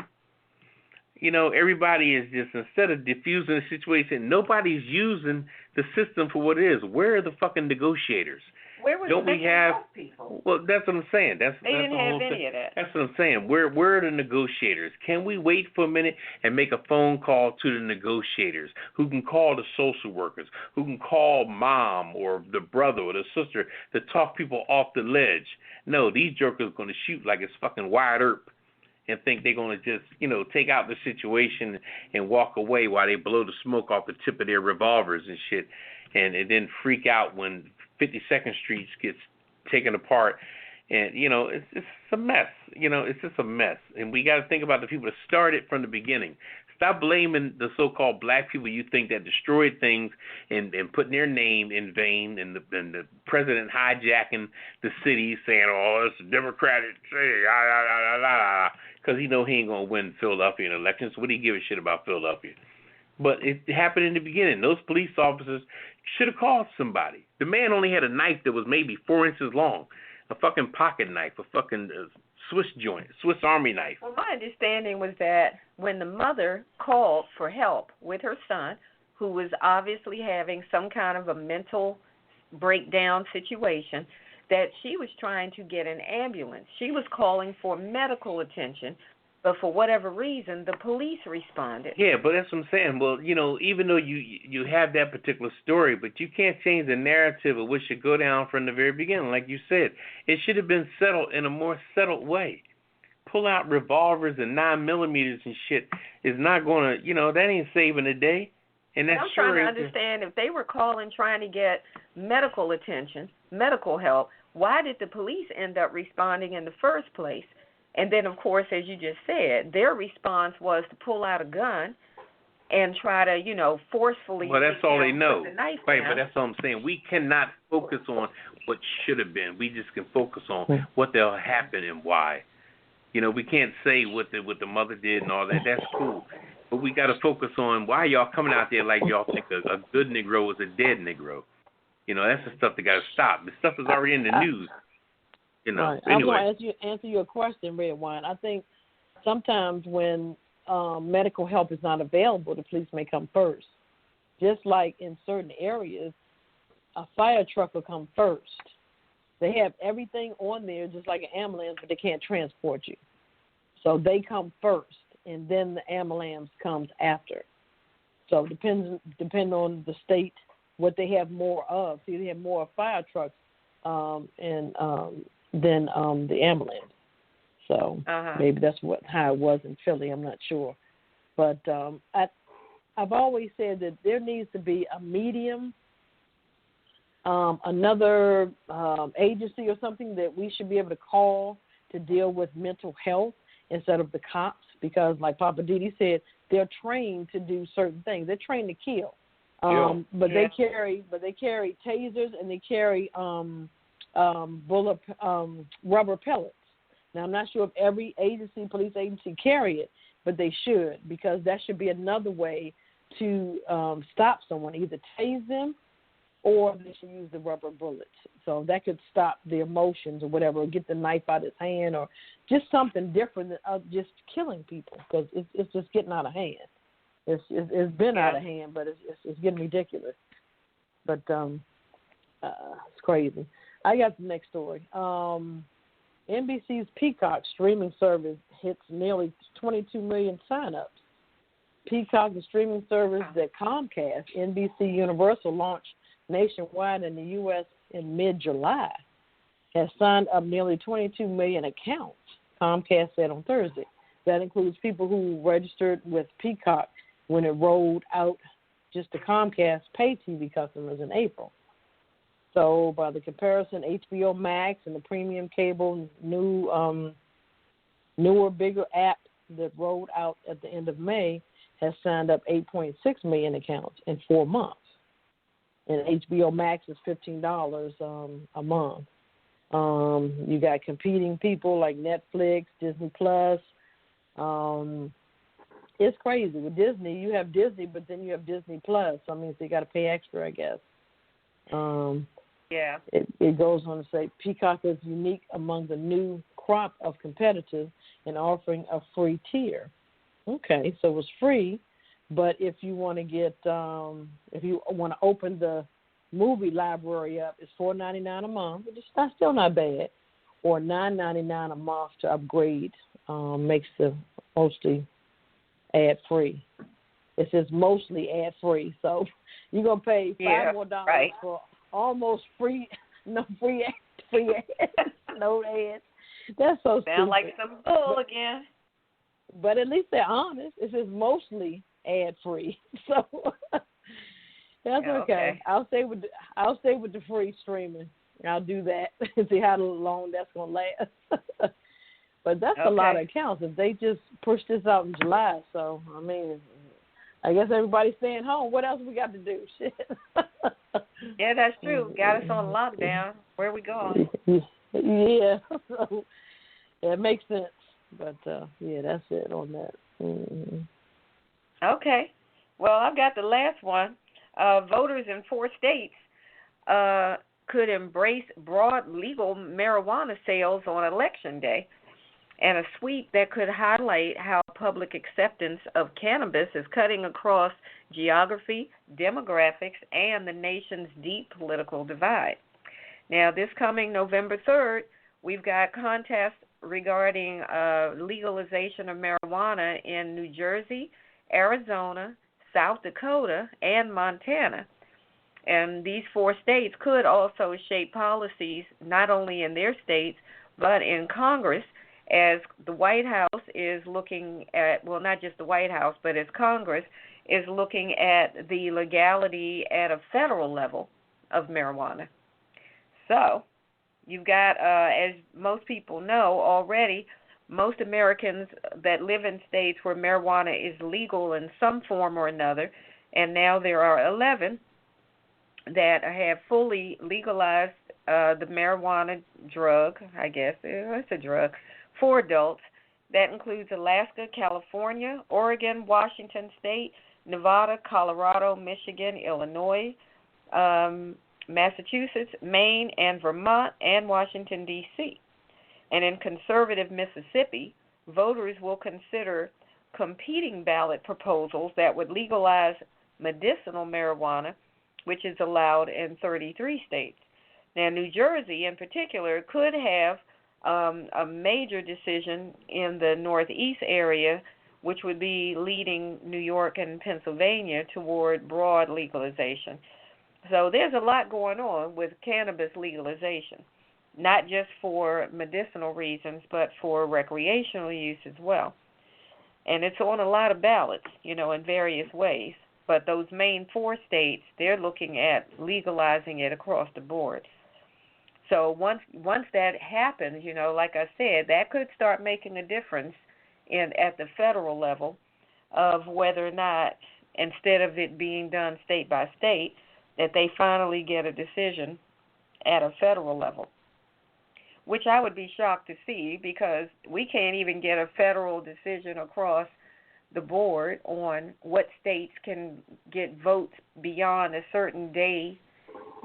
everybody is just, instead of diffusing the situation, nobody's using the system for what it is. Where are the fucking negotiators? Where was Don't we have people? Well, that's what I'm saying. They didn't have any of that. That's what I'm saying. Where are the negotiators? Can we wait for a minute and make a phone call to the negotiators, who can call the social workers, who can call mom or the brother or the sister to talk people off the ledge? No, these jokers are going to shoot like it's fucking Wyatt Earp and think they're going to just, take out the situation and walk away while they blow the smoke off the tip of their revolvers and shit, and then freak out when 52nd Street gets taken apart And, it's a mess. It's just a mess. And we got to think about the people that started from the beginning. Stop blaming the so-called black people you think that destroyed things and putting their name in vain, and the president hijacking the city saying, oh, it's a Democratic city, because he ain't going to win Philadelphia in elections. So what do you give a shit about Philadelphia? But it happened in the beginning. Those police officers should have called somebody. The man only had a knife that was maybe 4 inches long, a fucking pocket knife, a fucking Swiss Army knife. Well, my understanding was that when the mother called for help with her son, who was obviously having some kind of a mental breakdown situation, that she was trying to get an ambulance. She was calling for medical attention, but for whatever reason, the police responded. Yeah, but that's what I'm saying. Well, even though you have that particular story, but you can't change the narrative of what should go down from the very beginning. Like you said, it should have been settled in a more settled way. Pull out revolvers and 9mm and shit is not going to, that ain't saving the day. And that's I'm trying to understand, if they were calling trying to get medical attention, medical help, why did the police end up responding in the first place? And then, of course, as you just said, their response was to pull out a gun and try to, forcefully. Well, that's all they know. Right, but that's all I'm saying. We cannot focus on what should have been. We just can focus on what will happen and why. We can't say what the mother did and all that. That's cool. But we got to focus on why y'all coming out there like y'all think a good Negro is a dead Negro. That's the stuff that got to stop. The stuff is already in the news. Right. Anyway. I want to answer your question, Redwine. I think sometimes when medical help is not available, the police may come first. Just like in certain areas, a fire truck will come first. They have everything on there just like an ambulance, but they can't transport you. So they come first, and then the ambulance comes after. So depending on the state, what they have more of. See, they have more fire trucks than the ambulance. So maybe that's how it was in Philly. I'm not sure. But I've always said that there needs to be a medium, another agency or something that we should be able to call to deal with mental health instead of the cops, because like Poppa DD said, they're trained to do certain things. They're trained to kill. They carry tasers and they carry bullet rubber pellets. Now I'm not sure if every police agency carry it, but they should, because that should be another way to stop someone, either tase them or they should use the rubber bullets. So that could stop the emotions or whatever, or get the knife out of his hand, or just something different than just killing people, because it's just getting out of hand. It's been out of hand, but it's getting ridiculous. But it's crazy. I got the next story. NBC's Peacock streaming service hits nearly 22 million signups. Peacock, the streaming service that Comcast, NBC Universal launched nationwide in the U.S. in mid-July, has signed up nearly 22 million accounts, Comcast said on Thursday. That includes people who registered with Peacock when it rolled out just to Comcast pay TV customers in April. So by the comparison, HBO Max and the premium cable newer, bigger app that rolled out at the end of May has signed up 8.6 million accounts in 4 months. And HBO Max is $15 a month. You got competing people like Netflix, Disney Plus. It's crazy. With Disney, you have Disney, but then you have Disney Plus. So you got to pay extra, I guess. It goes on to say Peacock is unique among the new crop of competitors in offering a free tier. Okay, so it's free, but if you want to get, if you want to open the movie library up, it's $4.99 a month, which is still not bad, or $9.99 a month to upgrade. Makes the mostly ad free. It says mostly ad free, so you're gonna pay $5 more for almost free, no free ads, no ads. That's so stupid. Sound like some bull again. But at least they're honest. It says mostly ad free, so that's okay. I'll stay with the free streaming. I'll do that and see how long that's going to last. But that's a lot of accounts. If they just push this out in July, so, I mean, I guess everybody's staying home. What else we got to do? Shit. Yeah, that's true. Got us on lockdown. Where we going? Yeah. So, it makes sense. But, yeah, that's it on that. Mm-hmm. Okay. Well, I've got the last one. Voters in 4 states could embrace broad legal marijuana sales on Election Day, and a sweep that could highlight how public acceptance of cannabis is cutting across geography, demographics, and the nation's deep political divide. Now, this coming November 3rd, we've got contests regarding legalization of marijuana in New Jersey, Arizona, South Dakota, and Montana. And these 4 states could also shape policies not only in their states, but in Congress, as the White House is looking at, well, not just the White House, but as Congress is looking at the legality at a federal level of marijuana. So, you've got, as most people know already, most Americans that live in states where marijuana is legal in some form or another, and now there are 11 that have fully legalized the marijuana drug, I guess, it's a drug, for adults. That includes Alaska, California, Oregon, Washington State, Nevada, Colorado, Michigan, Illinois, Massachusetts, Maine, and Vermont, and Washington, D.C. And in conservative Mississippi, voters will consider competing ballot proposals that would legalize medicinal marijuana, which is allowed in 33 states. Now, New Jersey, in particular, could have a major decision in the Northeast area, which would be leading New York and Pennsylvania toward broad legalization. So there's a lot going on with cannabis legalization, not just for medicinal reasons, but for recreational use as well. And it's on a lot of ballots, in various ways. But those main 4 states, they're looking at legalizing it across the board. So once that happens, like I said, that could start making a difference at the federal level of whether or not, instead of it being done state by state, that they finally get a decision at a federal level, which I would be shocked to see, because we can't even get a federal decision across the board on what states can get votes beyond a certain day,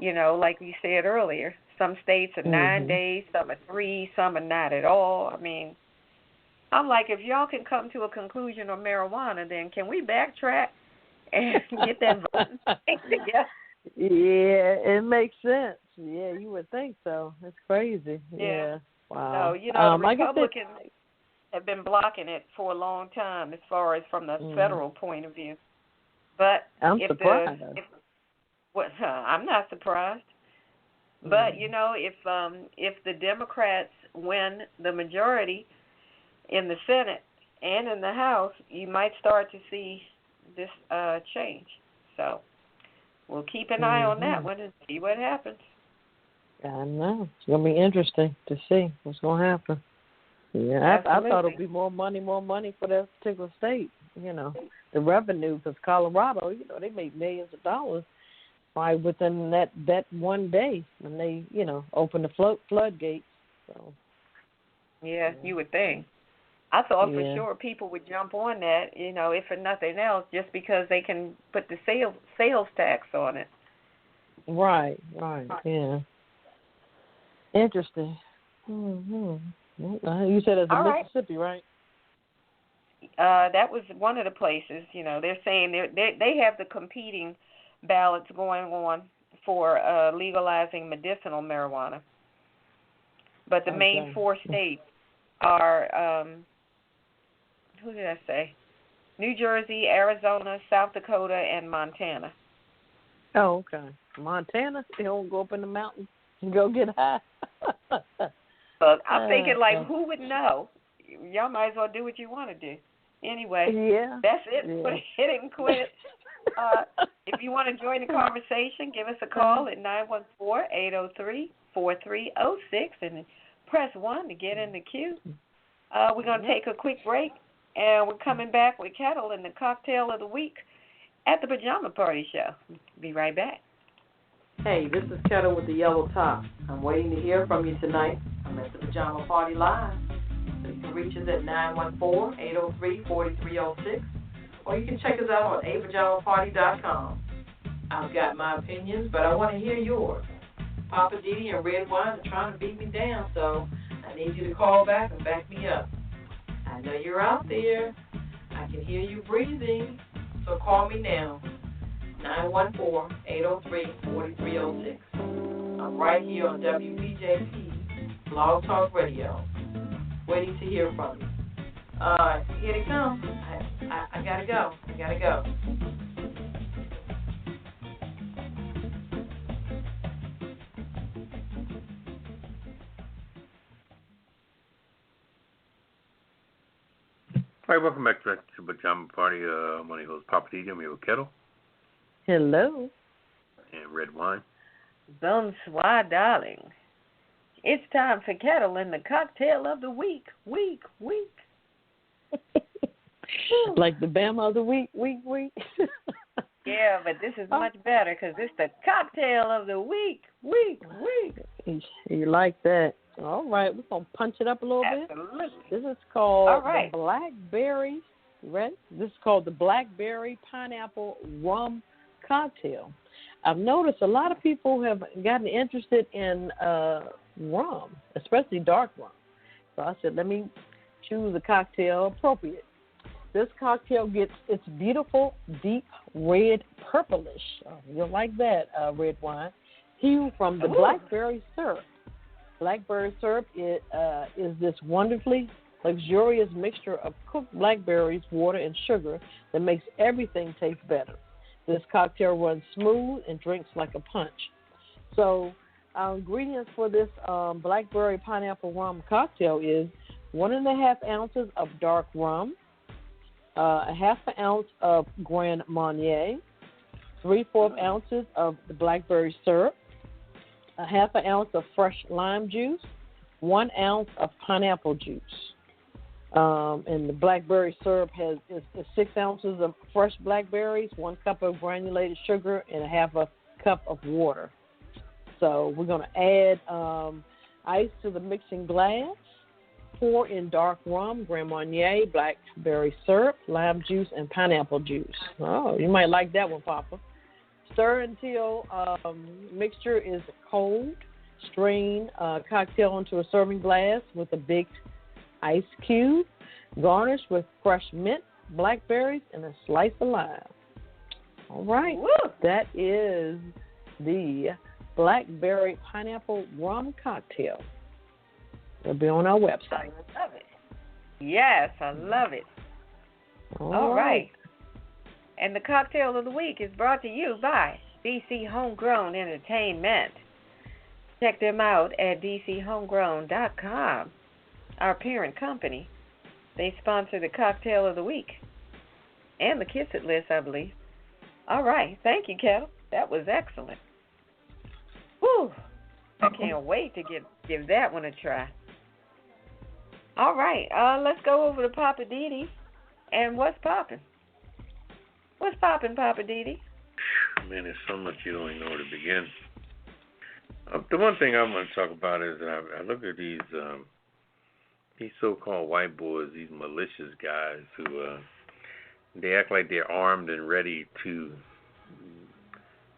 like we said earlier. Some states are 9 days, some are 3, some are not at all. I mean, I'm like, if y'all can come to a conclusion on marijuana, then can we backtrack and get that voting together? Yeah, it makes sense. Yeah, you would think so. It's crazy. Yeah. Wow. So, the Republicans have been blocking it for a long time as far as from the federal point of view. But I'm surprised. I'm not surprised. But, if the Democrats win the majority in the Senate and in the House, you might start to see this change. So we'll keep an eye on that one and see what happens. I know. It's going to be interesting to see what's going to happen. Yeah, I thought it would be more money for that particular state, the revenue, because Colorado, they make millions of dollars probably within that one day when they, open the floodgates. So. Yeah, you would think. I thought for sure people would jump on that, if for nothing else, just because they can put the sales tax on it. Right, yeah. Interesting. You said it's in Mississippi, right? That was one of the places, they're saying they have the competing ballots going on for legalizing medicinal marijuana. But the main 4 states are, who did I say? New Jersey, Arizona, South Dakota, and Montana. Oh, okay. Montana? They don't go up in the mountains and go get high. But I'm thinking, who would know? Y'all might as well do what you want to do. Anyway, that's it. Yeah. Hit and quit. If you want to join the conversation, give us a call at 4306 and press 1 to get in the queue. We're going to take a quick break, and we're coming back with Ketel and the cocktail of the week at the Pajama Party Show. Be right back. Hey, this is Ketel with the yellow top. I'm waiting to hear from you tonight. I'm at the Pajama Party Live. So you can reach us at 914-803-4306, or you can check us out on apajamaparty.com. I've got my opinions, but I want to hear yours. Poppa DD and Redwine are trying to beat me down, so I need you to call back and back me up. I know you're out there. I can hear you breathing, so call me now. 914-803-4306. I'm right here on WBJP Blog Talk Radio, waiting to hear from you. Here they come. I gotta go. All right, welcome back to Pajama Party. I'm one of your hosts, Poppa DD. I'm here with Ketel. Hello. And Redwine. Bonsoir, darling. It's time for Ketel and the cocktail of the week. Like the Bama of the week. Yeah, but this is much better because it's the cocktail of the week. You like that? All right, we're going to punch it up a little Absolutely. bit. This is called the Blackberry, right? This is called the Blackberry Pineapple Rum Cocktail. I've noticed a lot of people have gotten interested in rum, especially dark rum. So I said, let me choose a cocktail appropriate. This cocktail gets its beautiful, deep red purplish. Oh, you'll like that, red wine. Hue from the blackberry syrup. Blackberry syrup is this wonderfully luxurious mixture of cooked blackberries, water, and sugar that makes everything taste better. This cocktail runs smooth and drinks like a punch. So our ingredients for this blackberry pineapple rum cocktail is 1.5 ounces of dark rum, a half an ounce of Grand Marnier, 3/4 ounces of the blackberry syrup, a half an ounce of fresh lime juice, 1 ounce of pineapple juice. And the blackberry syrup is 6 ounces of fresh blackberries, 1 cup of granulated sugar, and a half a cup of water. So we're going to add ice to the mixing glass. Pour in dark rum, Grand Marnier, blackberry syrup, lime juice, and pineapple juice. Oh, you might like that one, Papa. Stir until mixture is cold. Strain cocktail into a serving glass with a big ice cube. Garnish with fresh mint, blackberries, and a slice of lime. All right. Woo. That is the Blackberry Pineapple Rum Cocktail. It'll be on our website. I love it. Yes, I love it. All right. And the cocktail of the week is brought to you by DC Homegrown Entertainment. Check them out at dchomegrown.com, our parent company. They sponsor the cocktail of the week and the Kiss It list, I believe. All right. Thank you, Ketel. That was excellent. Whew. I can't wait to give that one a try. All right. Let's go over to Poppa DD. And what's poppin'? What's poppin', Poppa DD? Man, there's so much you don't even know where to begin. The one thing I want to talk about is I look at these so-called white boys, these malicious guys who they act like they're armed and ready to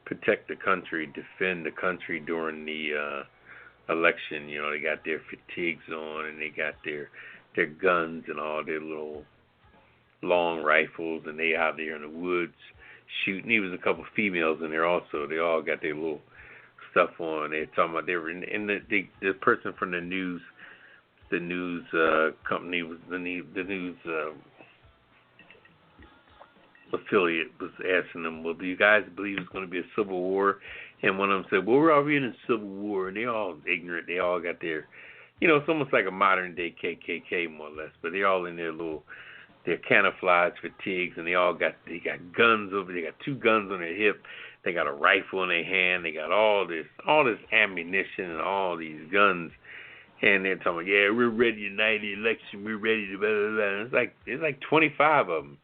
protect the country, defend the country during the election. You know, they got their fatigues on and they got their guns and all their little long rifles, and they out there in the woods shooting. Even was a couple females in there also. They all got their little stuff on. They're talking about they were in the person from the news company was the news affiliate was asking them, well, do you guys believe it's going to be a civil war? And one of them said, well, we're already in a civil war, and they're all ignorant. They all got their, it's almost like a modern day KKK more or less, but they're all in their camouflage fatigues, and they got guns over. They got 2 guns on their hip. They got a rifle in their hand. They got all this ammunition and all these guns. And they're talking, yeah, we're ready to night the election. We're ready to blah, blah, blah. And it's like 25 of them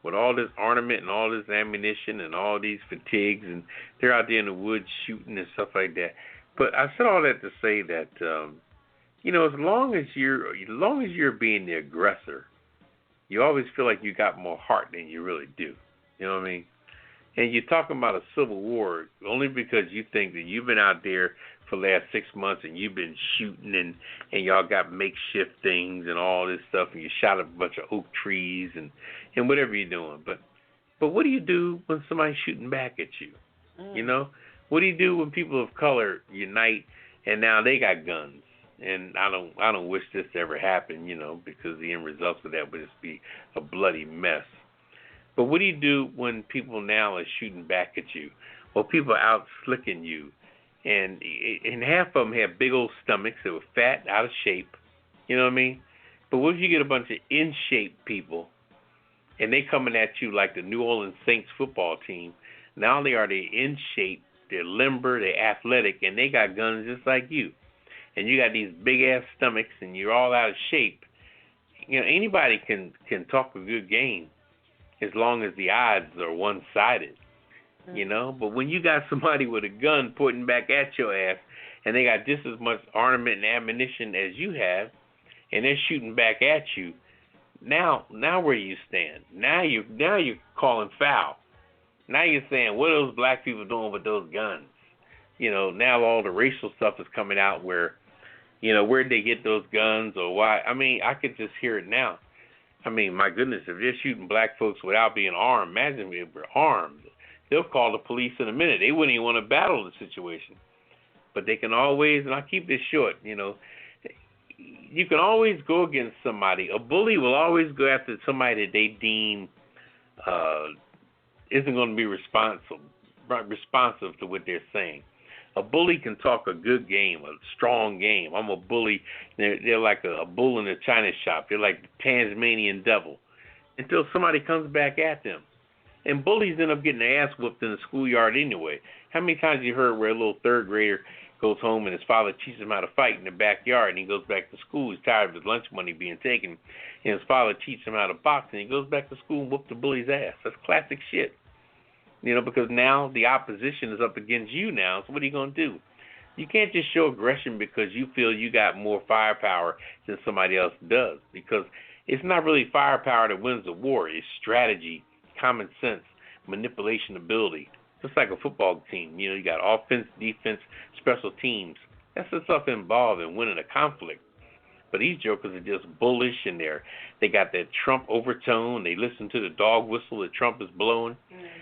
with all this ornament and all this ammunition and all these fatigues. And they're out there in the woods shooting and stuff like that. But I said all that to say that, as long as you're being the aggressor, you always feel like you got more heart than you really do. You know what I mean? And you're talking about a civil war only because you think that you've been out there for the last 6 months and you've been shooting and y'all got makeshift things and all this stuff and you shot a bunch of oak trees and whatever you're doing. But what do you do when somebody's shooting back at you? You know? What do you do when people of color unite and now they got guns? And I don't wish this to ever happen, because the end results of that would just be a bloody mess. But what do you do when people now are shooting back at you, or people are out slicking you, and half of them have big old stomachs that were fat, out of shape, you know what I mean? But what if you get a bunch of in shape people, and they coming at you like the New Orleans Saints football team? Not only are they in shape, they're limber, they're athletic, and they got guns just like you. And you got these big ass stomachs, and you're all out of shape. Anybody can talk a good game, as long as the odds are one-sided, But when you got somebody with a gun pointing back at your ass, and they got just as much ornament and ammunition as you have, and they're shooting back at you, now where do you stand? Now you're calling foul. Now you're saying, what are those black people doing with those guns? Now all the racial stuff is coming out where, where'd they get those guns or why? I mean, I could just hear it now. I mean, my goodness, if they're shooting black folks without being armed, imagine if they're armed. They'll call the police in a minute. They wouldn't even want to battle the situation. But they can always, and I'll keep this short, you can always go against somebody. A bully will always go after somebody that they deem isn't going to be responsive to what they're saying. A bully can talk a good game, a strong game. I'm a bully. They're like a bull in a china shop. They're like the Tasmanian devil until somebody comes back at them. And bullies end up getting their ass whooped in the schoolyard anyway. How many times you heard where a little third grader goes home and his father teaches him how to fight in the backyard and he goes back to school. He's tired of his lunch money being taken. And his father teaches him how to box and he goes back to school and whoops the bully's ass. That's classic shit. Because now the opposition is up against you now, so what are you going to do? You can't just show aggression because you feel you got more firepower than somebody else does, because it's not really firepower that wins the war. It's strategy, common sense, manipulation ability. Just like a football team. You got offense, defense, special teams. That's the stuff involved in winning a conflict. But these jokers are just bullish, and they got that Trump overtone. They listen to the dog whistle that Trump is blowing,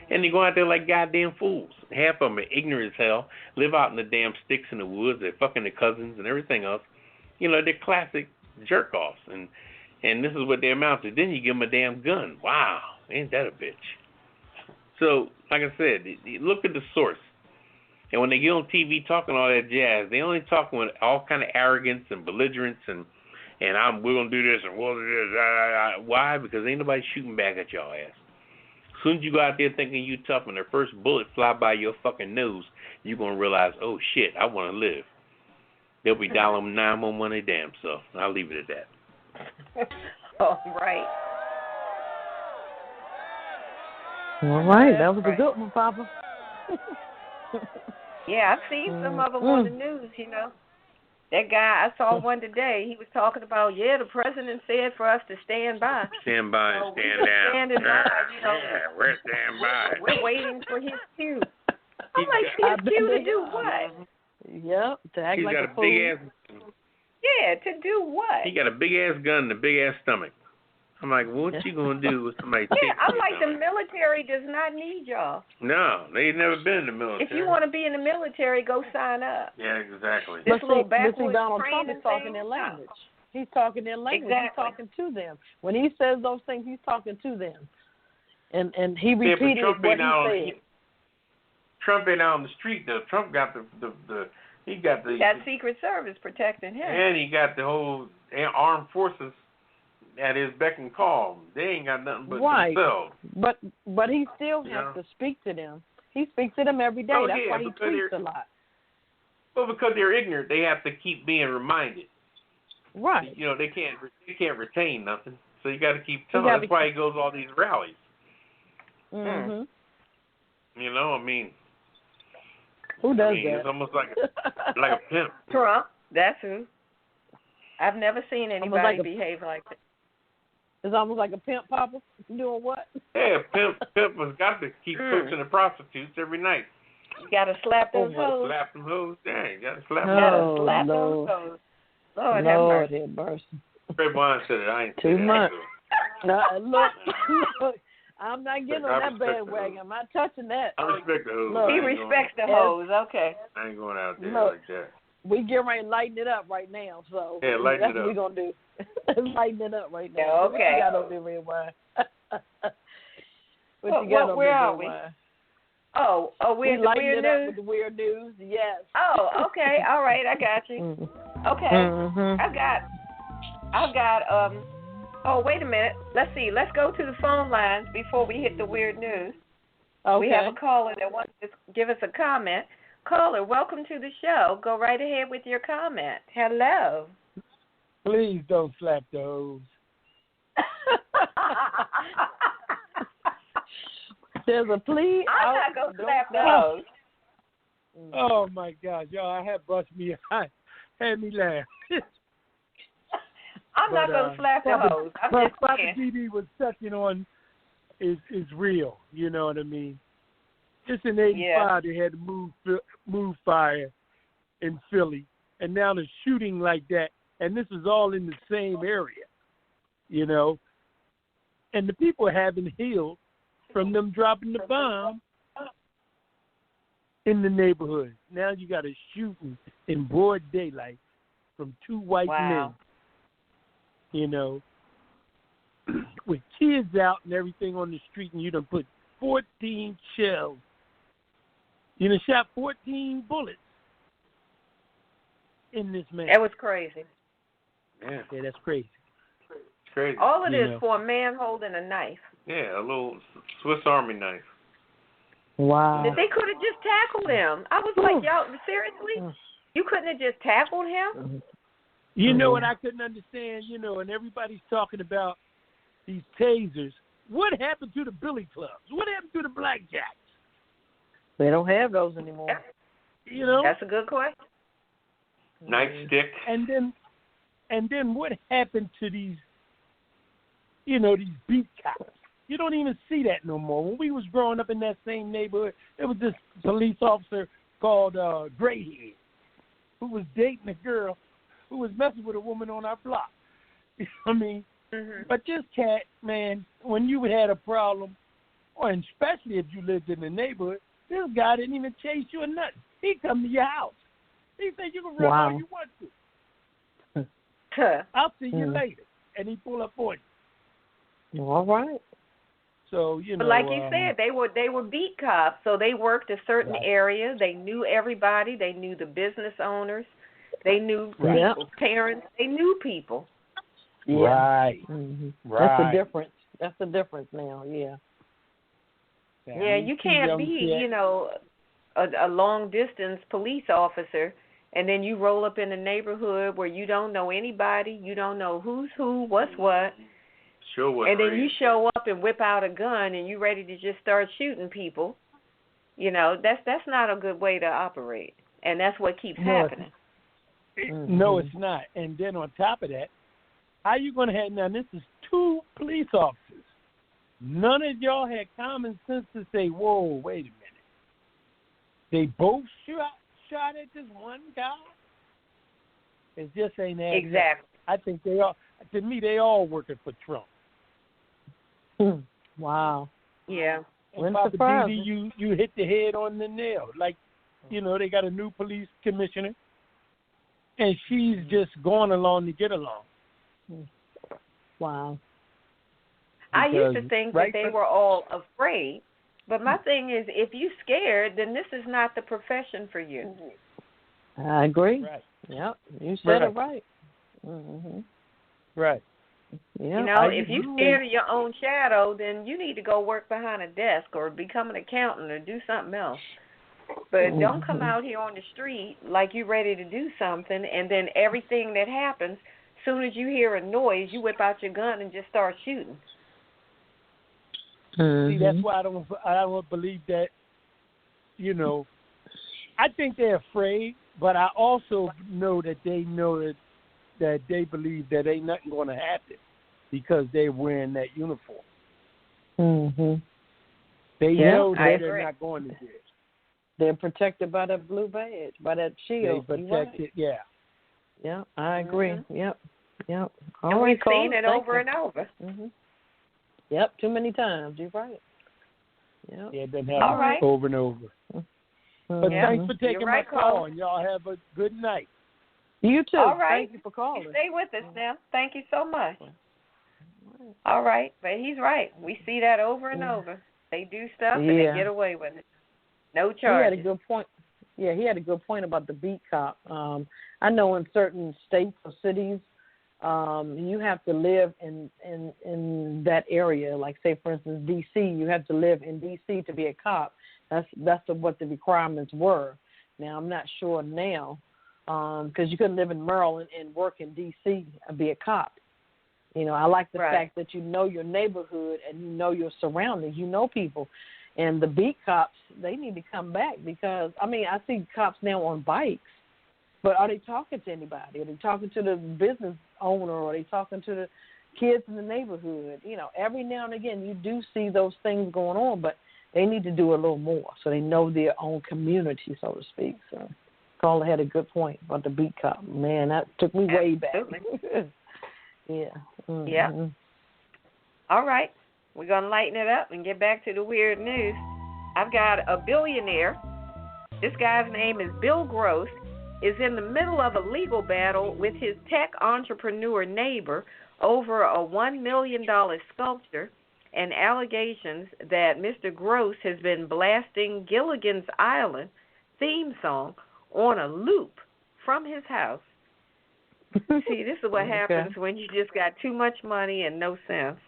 and they go out there like goddamn fools. Half of them are ignorant as hell, live out in the damn sticks in the woods. They're fucking their cousins and everything else. They're classic jerk-offs, and this is what they amount to. Then you give them a damn gun. Wow, ain't that a bitch? So, like I said, look at the source. And when they get on TV talking all that jazz, they only talk with all kind of arrogance and belligerence and we're going to do this and we'll do this. Why? Because ain't nobody shooting back at y'all ass. As soon as you go out there thinking you tough and the first bullet fly by your fucking nose, you're going to realize, oh, shit, I want to live. They'll be dialing 911 their damn self. I'll leave it at that. All right. All right. That was a good one, Papa. Yeah, I've seen some of them on the news, That guy, I saw one today, he was talking about, the president said for us to stand by. Stand by and stand down. Standing by, we're stand by. We're waiting for his cue. I'm like, his cue to do what? Yep, to act like a fool. Big ass. Yeah, to do what? He got a big ass gun and a big ass stomach. I'm like, what you gonna do with somebody? I'm like, the military does not need y'all. No, they've never been in the military. If you want to be in the military, go sign up. Yeah, exactly. But see, Donald Trump is talking their language. He's talking their language. Exactly. He's talking to them. When he says those things, he's talking to them. And he repeated what he said. Trump ain't out on the street though. Trump got the Secret Service protecting him. And he got the whole armed forces at his beck and call. They ain't got nothing but themselves. But he still has to speak to them. He speaks to them every day. Oh, That's yeah, why he because tweets a lot. Well, because they're ignorant, they have to keep being reminded. Right. You know, they can't retain nothing. So you got to keep telling. That's why he goes to all these rallies. Mhm. You know, I mean, who does that? It's almost like a pimp. Trump. That's who. I've never seen anybody behave like that. It's almost like a pimp, Papa. Doing what? Yeah, pimp has got to keep coaching the prostitutes every night. You got to slap those hoes. Slap them hoes. Yeah, you got to slap them. them. Gotta slap those hoes. Lord have mercy. Redwine said it. I ain't too much. No, look, I'm not getting on that bandwagon. I'm not touching that. I respect the hoes. Look, he respects the hoes. Okay. I ain't going out there like that. We get ready to lighten it up right now. So yeah, lighten that's it up. what we're going to do. Lighten it up right now. Yeah, okay. What you got over there, Redwine? What you got over where there, are we? Redwine? Oh, we're in the weird news? With the weird news, yes. Oh, okay. All right, I got you. Mm-hmm. Okay. Mm-hmm. I've got, oh, wait a minute. Let's see. Let's go to the phone lines before we hit the weird news. Okay. We have a caller that wants to give us a comment. Caller, welcome to the show. Go right ahead with your comment. Hello. Please don't slap the hoes. There's a plea. I'm not going to slap the hoes. Oh, my God. Y'all, I had bust me. Had me laugh. I'm not going to slap the hoes. But Poppa DD was touching on is real. You know what I mean? Just in 85, they had to move fire in Philly. And now they're shooting like that. And this is all in the same area, you know. And the people haven't healed from them dropping the bomb in the neighborhood. Now you got a shooting in broad daylight from two white men, you know, with kids out and everything on the street, and you done put 14 shells. You done shot 14 bullets in this man. That was crazy. Yeah, that's crazy. It's crazy. All it is for a man holding a knife. Yeah, a little Swiss Army knife. Wow. They could have just tackled him. I was like, y'all, seriously? You couldn't have just tackled him? You know what I couldn't understand, you know, and everybody's talking about these tasers. What happened to the billy clubs? What happened to the blackjacks? They don't have those anymore. You know? That's a good question. Nightstick. And then what happened to these, you know, these beat cops? You don't even see that no more. When we was growing up in that same neighborhood, there was this police officer called Grayhead who was dating a girl who was messing with a woman on our block. You know what I mean? Mm-hmm. But this cat, man, when you had a problem, or especially if you lived in the neighborhood, this guy didn't even chase you or nothing. He'd come to your house. He said, you can run all you want to. I'll see you later. And he pull up on you. All right. So, you know. But like you said, they were beat cops, so they worked a certain area. They knew everybody. They knew the business owners. They knew people's parents. They knew people. Yeah. Right. Mm-hmm. Right. That's the difference. That's the difference now, yeah. Yeah, you can't be, you know, a long-distance police officer, and then you roll up in a neighborhood where you don't know anybody, you don't know who's who, what's what, and then you show up and whip out a gun and you're ready to just start shooting people. You know, that's not a good way to operate, and that's what keeps happening. No, it's not. And then on top of that, how you going to have, now this is 2 police officers. None of y'all had common sense to say, whoa, wait a minute. They both shot at this one guy? It just ain't that. Exactly. I think they all, to me, they all working for Trump. Wow. Yeah. And Poppa DD, you hit the head on the nail. Like, you know, they got a new police commissioner, and she's just going along to get along. Wow. I used to think that they were all afraid, but my thing is, if you're scared, then this is not the profession for you. I agree. Right. Yep, you said it right. Mm-hmm. Right. Yeah, You know, if you're scared of your own shadow, then you need to go work behind a desk or become an accountant or do something else. But don't come out here on the street like you're ready to do something, and then everything that happens, as soon as you hear a noise, you whip out your gun and just start shooting. See, that's why I don't believe that. You know, I think they're afraid, but I also know that they believe that ain't nothing going to happen because they're wearing that uniform. They know that they're not going to get. They're protected by that blue badge, by that shield. They protected, yeah. Yeah, I agree. Yep. And we've seen it over and over. Yep, too many times. You're right. Yep. Yeah, it doesn't happen over and over. But thanks for taking my call, and y'all have a good night. You too. All right. Thank you for calling. Stay with us now. Thank you so much. All right, but he's right. We see that over and over. They do stuff and they get away with it. No charges. He had a good point. Yeah, he had a good point about the beat cop. I know in certain states or cities, you have to live in that area. Like, say, for instance, D.C., you have to live in D.C. to be a cop. That's what the requirements were. Now, I'm not sure now because you couldn't live in Maryland and work in D.C. and be a cop. You know, I like the fact that you know your neighborhood and you know your surroundings. You know people. And the beat cops, they need to come back because, I mean, I see cops now on bikes, but are they talking to anybody? Are they talking to the business owner? Or are they talking to the kids in the neighborhood? You know, every now and again you do see those things going on, but they need to do a little more so they know their own community, so to speak. So Carla had a good point about the beat cop. Man, that took me way back. Yeah. Yeah. All right. We're going to lighten it up and get back to the weird news. I've got a billionaire. This guy's name is Bill Gross, is in the middle of a legal battle with his tech entrepreneur neighbor over a $1 million sculpture and allegations that Mr. Gross has been blasting Gilligan's Island theme song on a loop from his house. See, this is what happens when you just got too much money and no sense.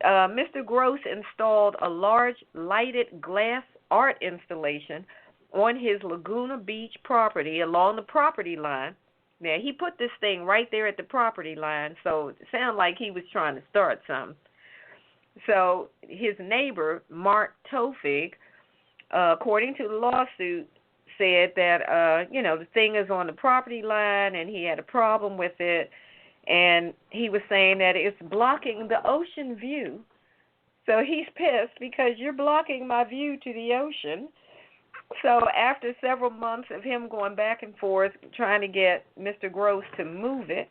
Mr. Gross installed a large lighted glass art installation on his Laguna Beach property along the property line. Now, he put this thing right there at the property line, so it sounded like he was trying to start something. So his neighbor, Mark Tofig, according to the lawsuit, said that, the thing is on the property line and he had a problem with it. And he was saying that it's blocking the ocean view. So he's pissed because you're blocking my view to the ocean. So after several months of him going back and forth trying to get Mr. Gross to move it,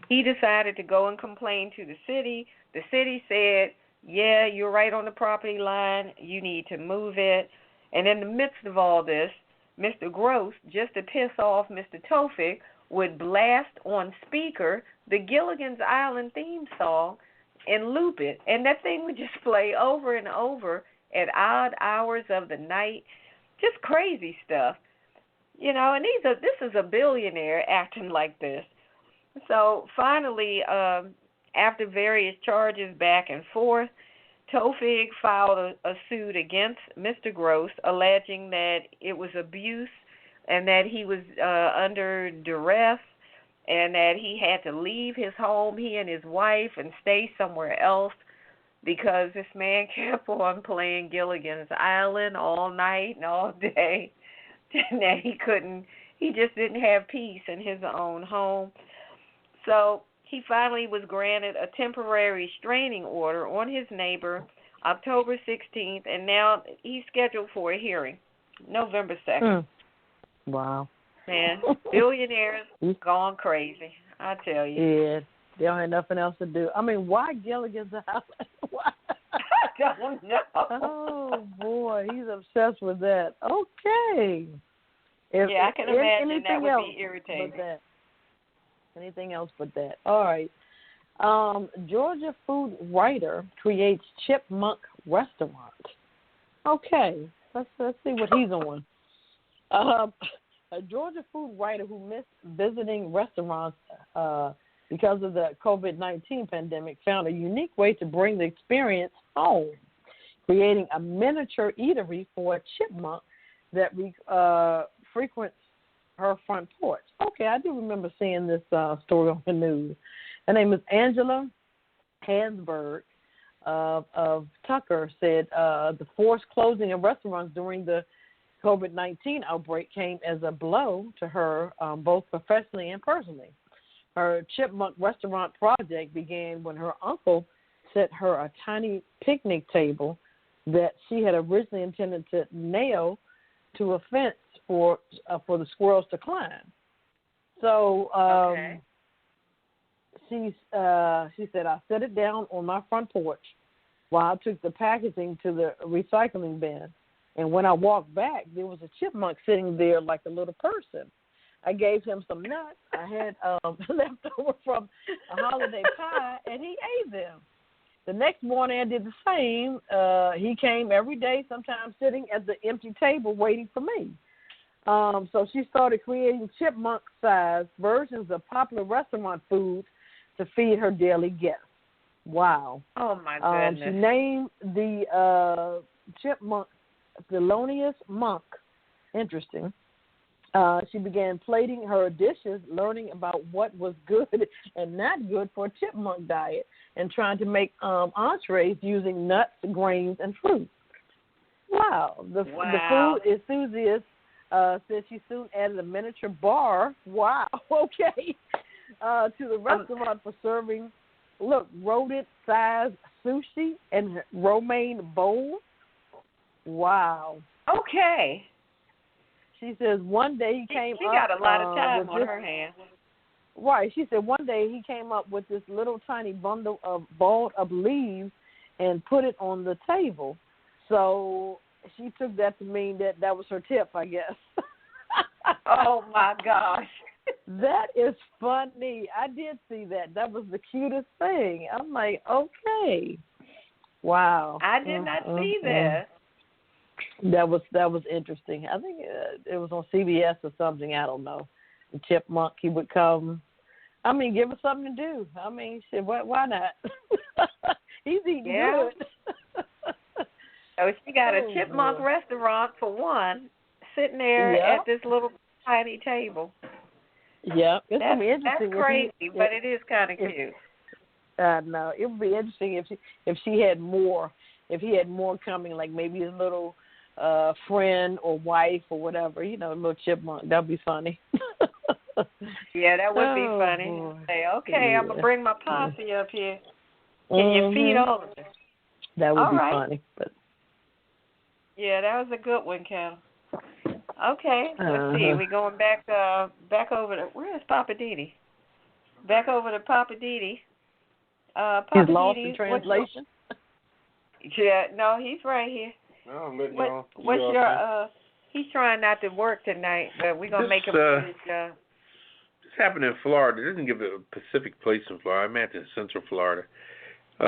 he decided to go and complain to the city. The city said, yeah, you're right on the property line. You need to move it. And in the midst of all this, Mr. Gross, just to piss off Mr. Tofik, would blast on speaker the Gilligan's Island theme song and loop it. And that thing would just play over and over at odd hours of the night. Just crazy stuff. You know, and this is a billionaire acting like this. So finally, after various charges back and forth, Tofig filed a suit against Mr. Gross, alleging that it was abuse and that he was under duress and that he had to leave his home, he and his wife, and stay somewhere else because this man kept on playing Gilligan's Island all night and all day, and that he just didn't have peace in his own home. So he finally was granted a temporary restraining order on his neighbor October 16th, and now he's scheduled for a hearing November 2nd. Wow. Man, billionaires gone crazy, I tell you. Yeah, they don't have nothing else to do. I mean, why Gilligan's Island? Why? I don't know. Oh, boy, he's obsessed with that. Okay. I can imagine that would be irritating. Anything else but that. All right. Georgia food writer creates chipmunk restaurant. Okay. Let's see what he's on. A Georgia food writer who missed visiting restaurants because of the COVID-19 pandemic, found a unique way to bring the experience home, creating a miniature eatery for a chipmunk that frequents her front porch. Okay, I do remember seeing this story on the news. Her name is Angela Hansberg of Tucker, said the forced closing of restaurants during the COVID-19 outbreak came as a blow to her, both professionally and personally. Her chipmunk restaurant project began when her uncle set her a tiny picnic table that she had originally intended to nail to a fence for the squirrels to climb. So she said, I set it down on my front porch while I took the packaging to the recycling bin. And when I walked back, there was a chipmunk sitting there like a little person. I gave him some nuts I had left over from a holiday pie, and he ate them. The next morning I did the same. He came every day, sometimes sitting at the empty table waiting for me. So she started creating chipmunk-sized versions of popular restaurant foods to feed her daily guests. Wow. Oh, my goodness. She named the chipmunk Thelonious Monk. Interesting. She began plating her dishes, learning about what was good and not good for a chipmunk diet, and trying to make entrees using nuts, grains, and fruit. Wow. The food enthusiast said she soon added a miniature bar. Wow. Okay. To the restaurant for serving, rodent-sized sushi and romaine bowls. Wow. Okay. She says one day he came up. She got a lot of time on her hands. Right. She said one day he came up with this little tiny bundle of balled up leaves and put it on the table. So she took that to mean that was her tip, I guess. Oh, my gosh. That is funny. I did see that. That was the cutest thing. I'm like, okay. Wow. I did not see this. That was interesting. I think it was on CBS or something. I don't know. The chipmunk, he would come. I mean, give us something to do. I mean, shit, why not? He's eating good. So she got a chipmunk restaurant for one, sitting there at this little tiny table. Yeah, it's gonna be interesting. That's crazy, but it is kind of cute. No, it would be interesting if she had more. If he had more coming, like maybe his little friend or wife or whatever, a little chipmunk. That'd be funny. Yeah, that would be funny. Boy. Say, okay, I'm gonna bring my posse up here. Can you feed over? That would All be right. funny. But yeah, that was a good one, Ketel. Okay, let's see. We're going back over to, where's Poppa DD? Back over to Poppa DD. He's lost in translation. Yeah, no, he's right here. What's your he's trying not to work tonight, but we're gonna make him do his job. This happened in Florida. It doesn't give a specific place in Florida. I'm at in Central Florida. They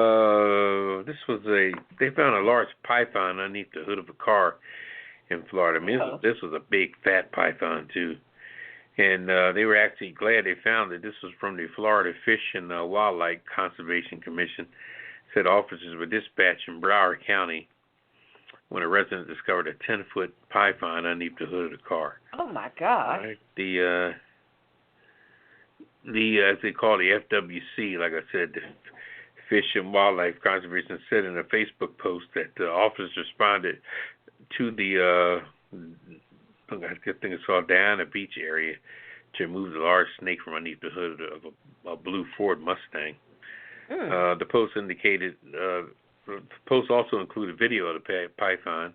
found a large python underneath the hood of a car in Florida. I mean, this was a big, fat python, too. And they were actually glad they found it. This was from the Florida Fish and Wildlife Conservation Commission. Said officers were dispatched in Broward County when a resident discovered a 10-foot python underneath the hood of the car. Oh, my God. Right. The as they call the FWC, like I said, the Fish and Wildlife Conservation, said in a Facebook post that the officers responded to the I think it's called Diana Beach area to remove the large snake from underneath the hood of a blue Ford Mustang. The post indicated the post also included video of the python,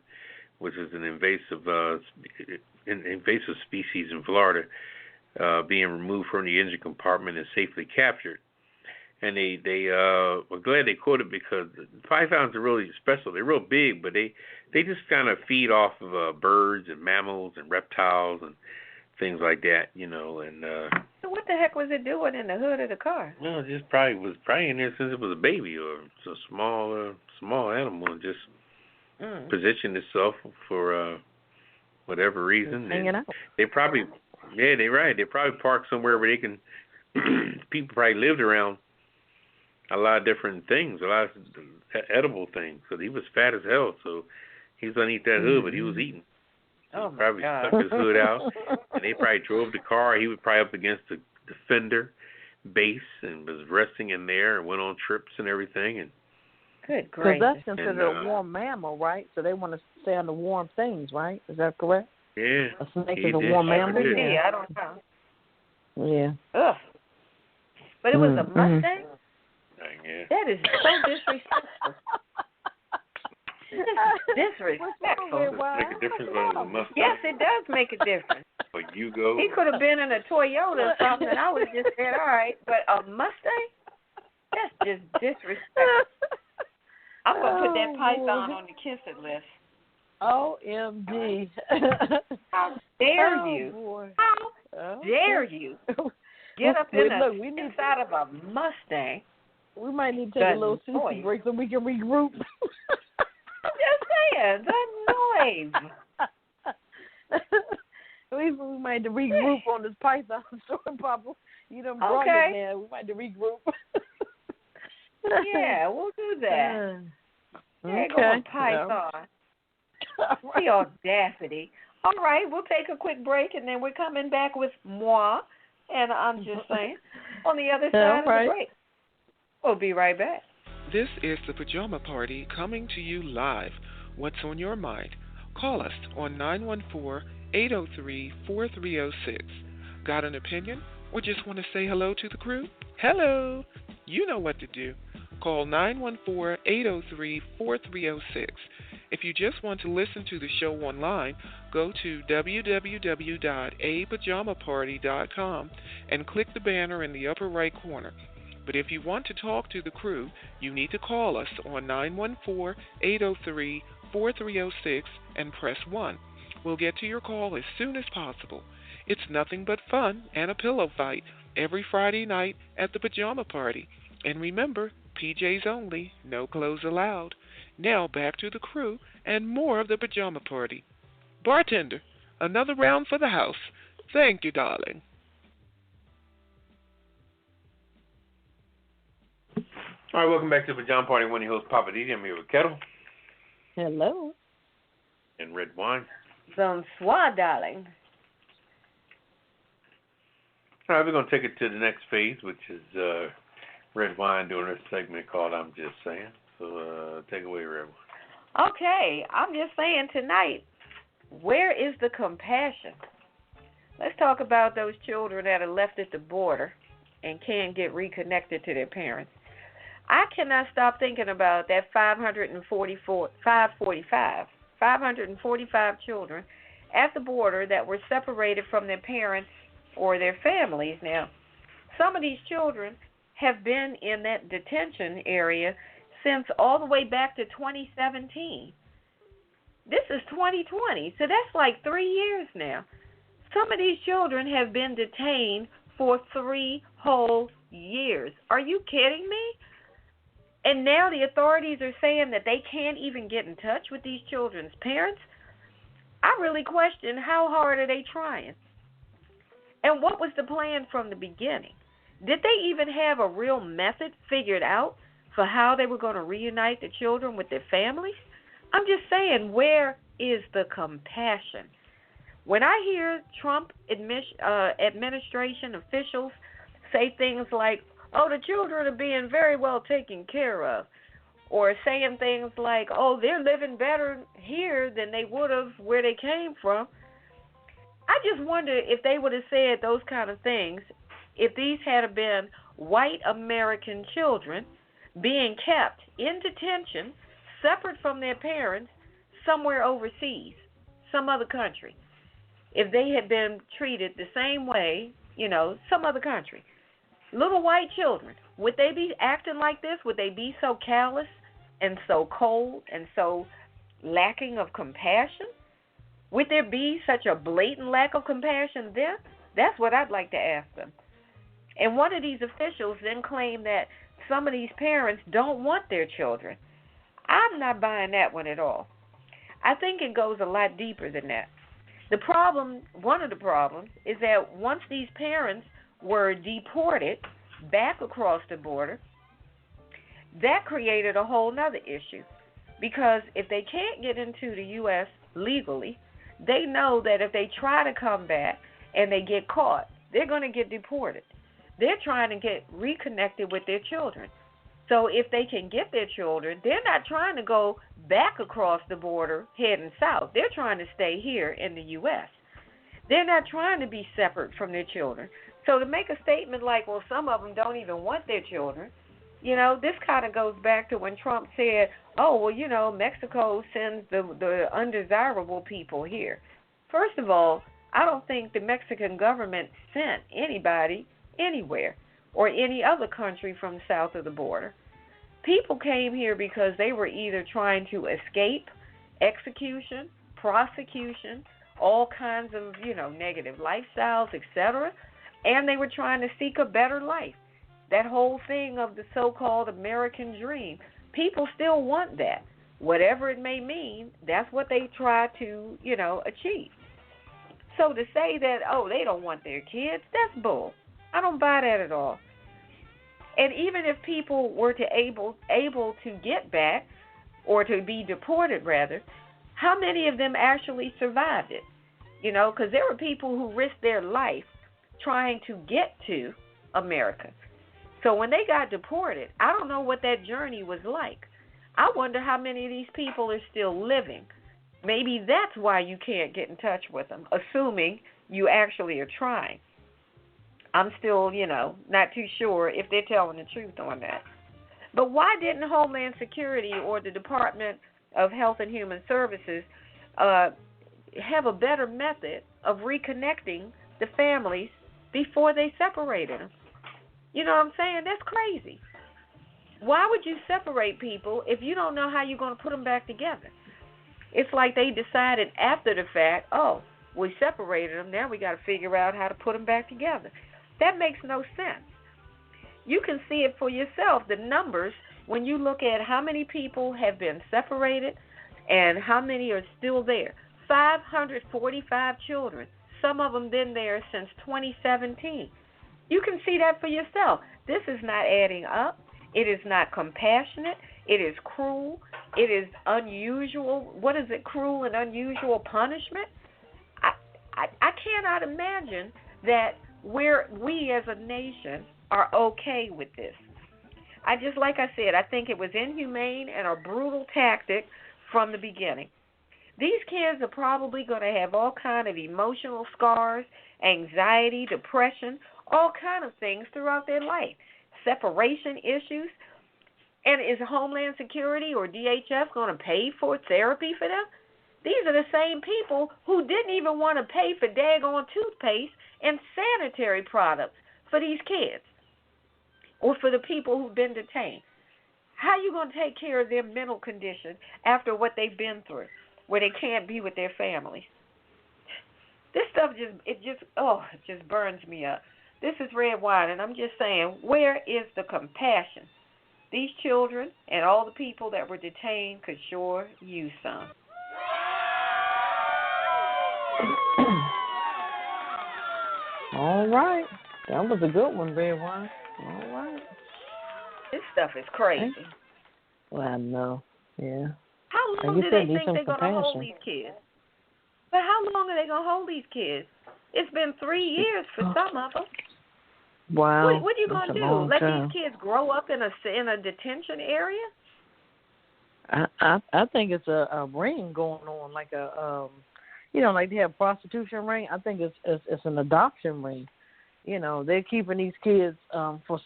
which is an invasive species in Florida, being removed from the engine compartment and safely captured. And they were glad they caught it because the pythons are really special. They're real big, but they just kind of feed off of birds and mammals and reptiles and things like that, And so what the heck was it doing in the hood of the car? Well, it just was probably in there since it was a baby or it's a small animal, and just positioned itself for whatever reason. Hanging out. They probably, they're right. They probably parked somewhere where they can people probably lived around a lot of different things, a lot of edible things. So he was fat as hell. So he was gonna eat that hood, but he was eating. Oh he my probably God. stuck his hood out, and they probably drove the car. He was probably up against the fender base and was resting in there and went on trips and everything. And good Because gracious. that's considered a warm mammal, right? So they want to stay on the warm things, right? Is that correct? yeah, A snake he is a did. warm Sure mammal? did. Yeah, I don't know. Yeah. Ugh. But it was a Mustang? Yeah. That is so disrespectful. Disrespectful. Does it make a difference whether it's a Mustang Yes, it does make a difference. or Yugo? He could have been in a Toyota or something, and I would have just said, all right. But a Mustang? That's just disrespectful. I'm going to put that python on the kiss it list. OMG. How dare you? Boy. How dare you get up in the inside of a Mustang? We might need to take a little sissy break so we can regroup. Just saying, the noise. We might have to regroup on this python story, Papa. You done brought it there. We might have to regroup. Yeah, we'll do that. There go a python. Right. The audacity. All right, we'll take a quick break, and then we're coming back with moi. And I'm just saying, on the other side of the break. We'll be right back. This is the Pajama Party coming to you live. What's on your mind? Call us on 914-803-4306. Got an opinion? Or just want to say hello to the crew? Hello! You know what to do. Call 914-803-4306. If you just want to listen to the show online, go to www.apajamaparty.com and click the banner in the upper right corner. But if you want to talk to the crew, you need to call us on 914-803-4306 and press 1. We'll get to your call as soon as possible. It's nothing but fun and a pillow fight every Friday night at the Pajama Party. And remember, PJs only, no clothes allowed. Now back to the crew and more of the Pajama Party. Bartender, another round for the house. Thank you, darling. All right, welcome back to the Pajama Party. One of your hosts, Poppa DD. I'm here with Ketel. Hello. And Redwine. Bonsoir, darling. All right, we're going to take it to the next phase, which is Redwine doing her segment called I'm Just Saying. So take it away, Redwine. Okay, I'm just saying tonight, where is the compassion? Let's talk about those children that are left at the border and can't get reconnected to their parents. I cannot stop thinking about that 545 children at the border that were separated from their parents or their families. Now, some of these children have been in that detention area since all the way back to 2017. This is 2020, so that's like 3 years now. Some of these children have been detained for 3 whole years. Are you kidding me? And now the authorities are saying that they can't even get in touch with these children's parents. I really question how hard are they trying? And what was the plan from the beginning? Did they even have a real method figured out for how they were going to reunite the children with their families? I'm just saying, where is the compassion? When I hear Trump administration officials say things like, oh, the children are being very well taken care of, or saying things like, oh, they're living better here than they would have where they came from, I just wonder if they would have said those kind of things if these had been white American children being kept in detention, separate from their parents, somewhere overseas, some other country. If they had been treated the same way, some other country. Little white children, would they be acting like this? Would they be so callous and so cold and so lacking of compassion? Would there be such a blatant lack of compassion there? That's what I'd like to ask them. And one of these officials then claimed that some of these parents don't want their children. I'm not buying that one at all. I think it goes a lot deeper than that. One of the problems, is that once these parents were deported back across the border, that created a whole nother issue. Because if they can't get into the U.S. legally, they know that if they try to come back and they get caught, they're going to get deported. They're trying to get reconnected with their children. So if they can get their children, they're not trying to go back across the border heading south. They're trying to stay here in the U.S. They're not trying to be separate from their children. So to make a statement like, well, some of them don't even want their children, this kind of goes back to when Trump said, oh, well, Mexico sends the undesirable people here. First of all, I don't think the Mexican government sent anybody anywhere or any other country from south of the border. People came here because they were either trying to escape execution, prosecution, all kinds of, negative lifestyles, etc., and they were trying to seek a better life. That whole thing of the so-called American dream, people still want that. Whatever it may mean, that's what they try to, achieve. So to say that, oh, they don't want their kids, that's bull. I don't buy that at all. And even if people were to able to get back, or to be deported rather, how many of them actually survived it? Because there were people who risked their life trying to get to America. So when they got deported, I don't know what that journey was like. I wonder how many of these people are still living. Maybe that's why you can't get in touch with them, assuming you actually are trying. I'm still, not too sure if they're telling the truth on that. But why didn't Homeland Security or the Department of Health and Human Services have a better method of reconnecting the families before they separated them? You know what I'm saying? That's crazy. Why would you separate people if you don't know how you're going to put them back together? It's like they decided after the fact, oh, we separated them, now we got to figure out how to put them back together. That makes no sense. You can see it for yourself, the numbers, when you look at how many people have been separated and how many are still there. 545 children. Some of them been there since 2017. You can see that for yourself. This is not adding up. It is not compassionate. It is cruel. It is unusual. What is it? Cruel and unusual punishment? I cannot imagine that we as a nation are okay with this. Like I said, I think it was inhumane and a brutal tactic from the beginning. These kids are probably going to have all kind of emotional scars, anxiety, depression, all kind of things throughout their life. Separation issues. And is Homeland Security or DHS going to pay for therapy for them? These are the same people who didn't even want to pay for daggone toothpaste and sanitary products for these kids or for the people who've been detained. How are you going to take care of their mental condition after what they've been through, where they can't be with their families? This stuff just burns me up. This is Redwine, and I'm just saying, where is the compassion? These children and all the people that were detained could sure use some. All right. That was a good one, Redwine. All right. This stuff is crazy. Well, I know. Yeah. How long do they think they're going to hold these kids? But how long are they going to hold these kids? It's been 3 years for some of them. Wow. What are you going to do? Let these kids grow up in a detention area? I think it's a ring going on, like like they have prostitution ring. I think it's an adoption ring. They're keeping these kids for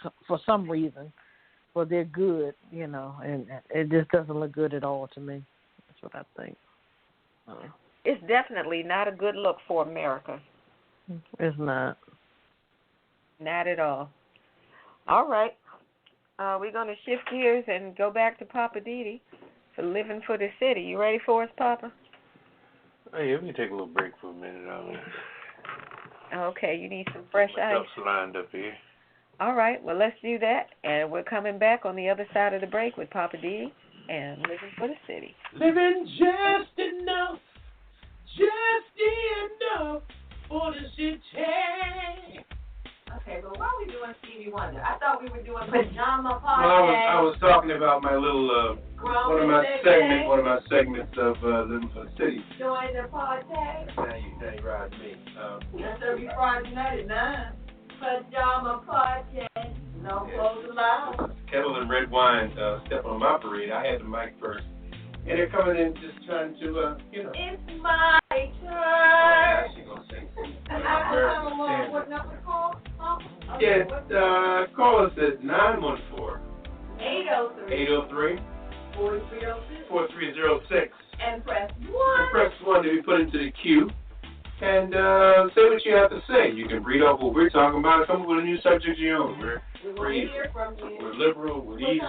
some reason, for their good. And it just doesn't look good at all to me. That's what I think. It's definitely not a good look for America. It's not. Not at all. All right. We're going to shift gears and go back to Poppa DD for Living for the City. You ready for us, Papa? Oh, yeah, we can take a little break for a minute. Okay, you need some fresh ice. Ducks lined up here. All right, well, let's do that. And we're coming back on the other side of the break with Poppa DD and Living for the City. Living just enough for the city. Okay, but why are we doing Stevie Wonder? I thought we were doing Pajama Party. Well, I was talking about my little one of my segments of Living for the City. Join the party. Now you ride me. That's every Friday night at 9. Pajama Party. No clothes allowed. Ketel and Redwine step on my parade. I had the mic first. And they're coming in just trying to, It's my turn. Now she gonna sing. What number call? Yeah, call us at 914 803 4306 and press 1. And press 1 to be put into the queue. And say what you have to say. You can read off what we're talking about. Come up with a new subject of your own. We're hear from you. We're liberal. We're easy.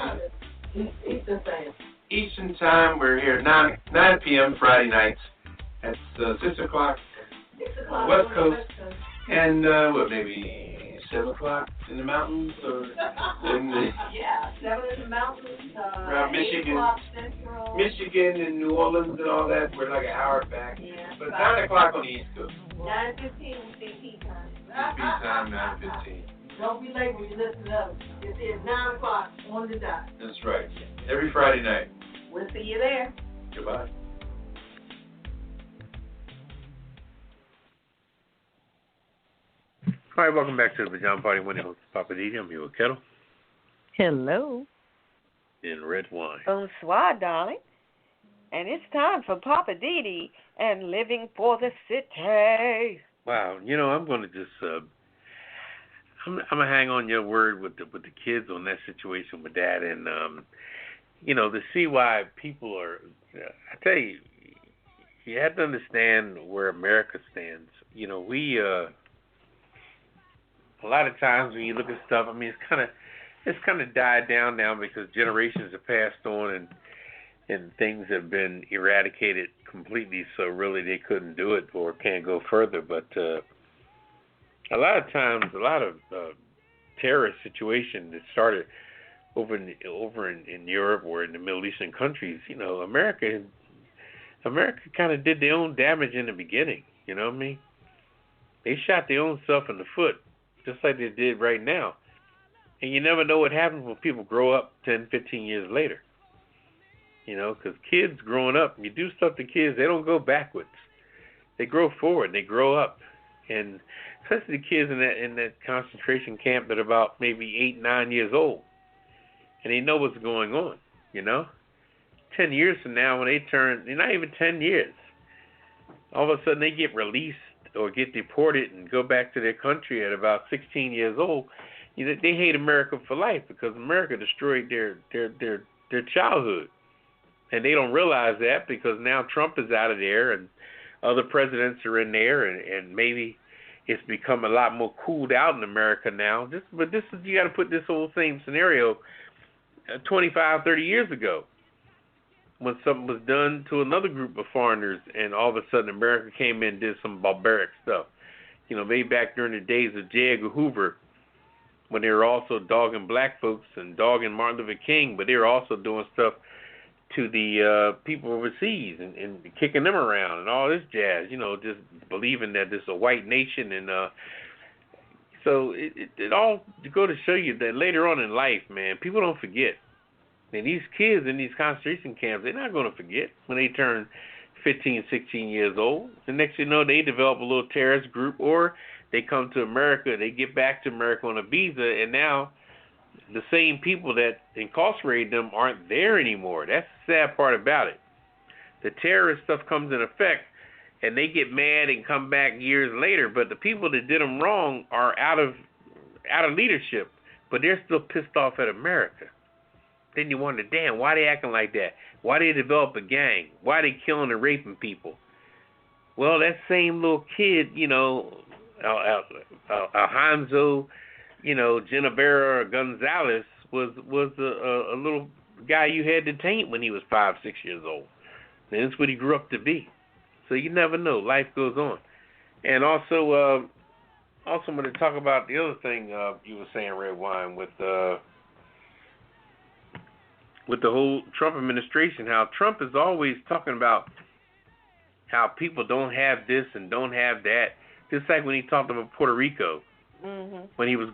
Eastern time. Eastern time. We're here at 9 p.m. Friday nights. That's 6 o'clock. 6 o'clock. West Coast. And maybe 7 o'clock in the mountains or in the 7 in the mountains. around 8 Michigan. o'clock Central. Michigan and New Orleans and all that. We're like an hour back. Yeah, but 9 o'clock on the East Coast. 9:15 CP time. CP time 9:15. Don't be late when you listen to us. It is 9 o'clock on the dot. That's right. Every Friday night. We'll see you there. Goodbye. All right, welcome back to the Pajama Party. When host Poppa DD. I'm here with Ketel. Hello. And Redwine. Bonsoir, darling. And it's time for Poppa DD and Living for the City. Wow, I'm going to just I'm gonna hang on your word with the kids on that situation with that, and to see why people are. I tell you, you have to understand where America stands. We a lot of times when you look at stuff, I mean, it's kind of died down now because generations have passed on and things have been eradicated completely. So really, they couldn't do it or can't go further, but. A lot of times, a lot of terrorist situations that started over in Europe or in the Middle Eastern countries, America kind of did their own damage in the beginning. You know what I mean? They shot their own self in the foot, just like they did right now. And you never know what happens when people grow up 10, 15 years later. Because kids growing up, you do stuff to kids, they don't go backwards. They grow forward. They grow up. And especially the kids in that concentration camp that are about maybe 8, 9 years old, and they know what's going on. 10 years from now, when they turn, they're not even 10 years. All of a sudden, they get released or get deported and go back to their country at about 16 years old. They hate America for life because America destroyed their childhood, and they don't realize that because now Trump is out of there and other presidents are in there, and maybe it's become a lot more cooled out in America now. But you got to put this whole same scenario 25, 30 years ago when something was done to another group of foreigners, and all of a sudden America came in and did some barbaric stuff. Way back during the days of J. Edgar Hoover, when they were also dogging black folks and dogging Martin Luther King, but they were also doing stuff to the people overseas and kicking them around and all this jazz, just believing that this is a white nation. And so it all go to show you that later on in life, man, people don't forget. And these kids in these concentration camps, they're not going to forget when they turn 15, 16 years old. The next thing you know, they develop a little terrorist group, or they come to America, they get back to America on a visa, and now the same people that incarcerated them aren't there anymore. That's the sad part about it. The terrorist stuff comes in effect, and they get mad and come back years later. But the people that did them wrong are out of leadership, but they're still pissed off at America. Then you wonder, damn, why they acting like that? Why they develop a gang? Why they killing and raping people? Well, that same little kid, Alfonso, Genevera Gonzalez was a little guy you had detained when he was 5, 6 years old. And that's what he grew up to be. So you never know. Life goes on. And also I'm going to talk about the other thing you were saying, Redwine, with the whole Trump administration, how Trump is always talking about how people don't have this and don't have that. Just like when he talked about Puerto Rico when he was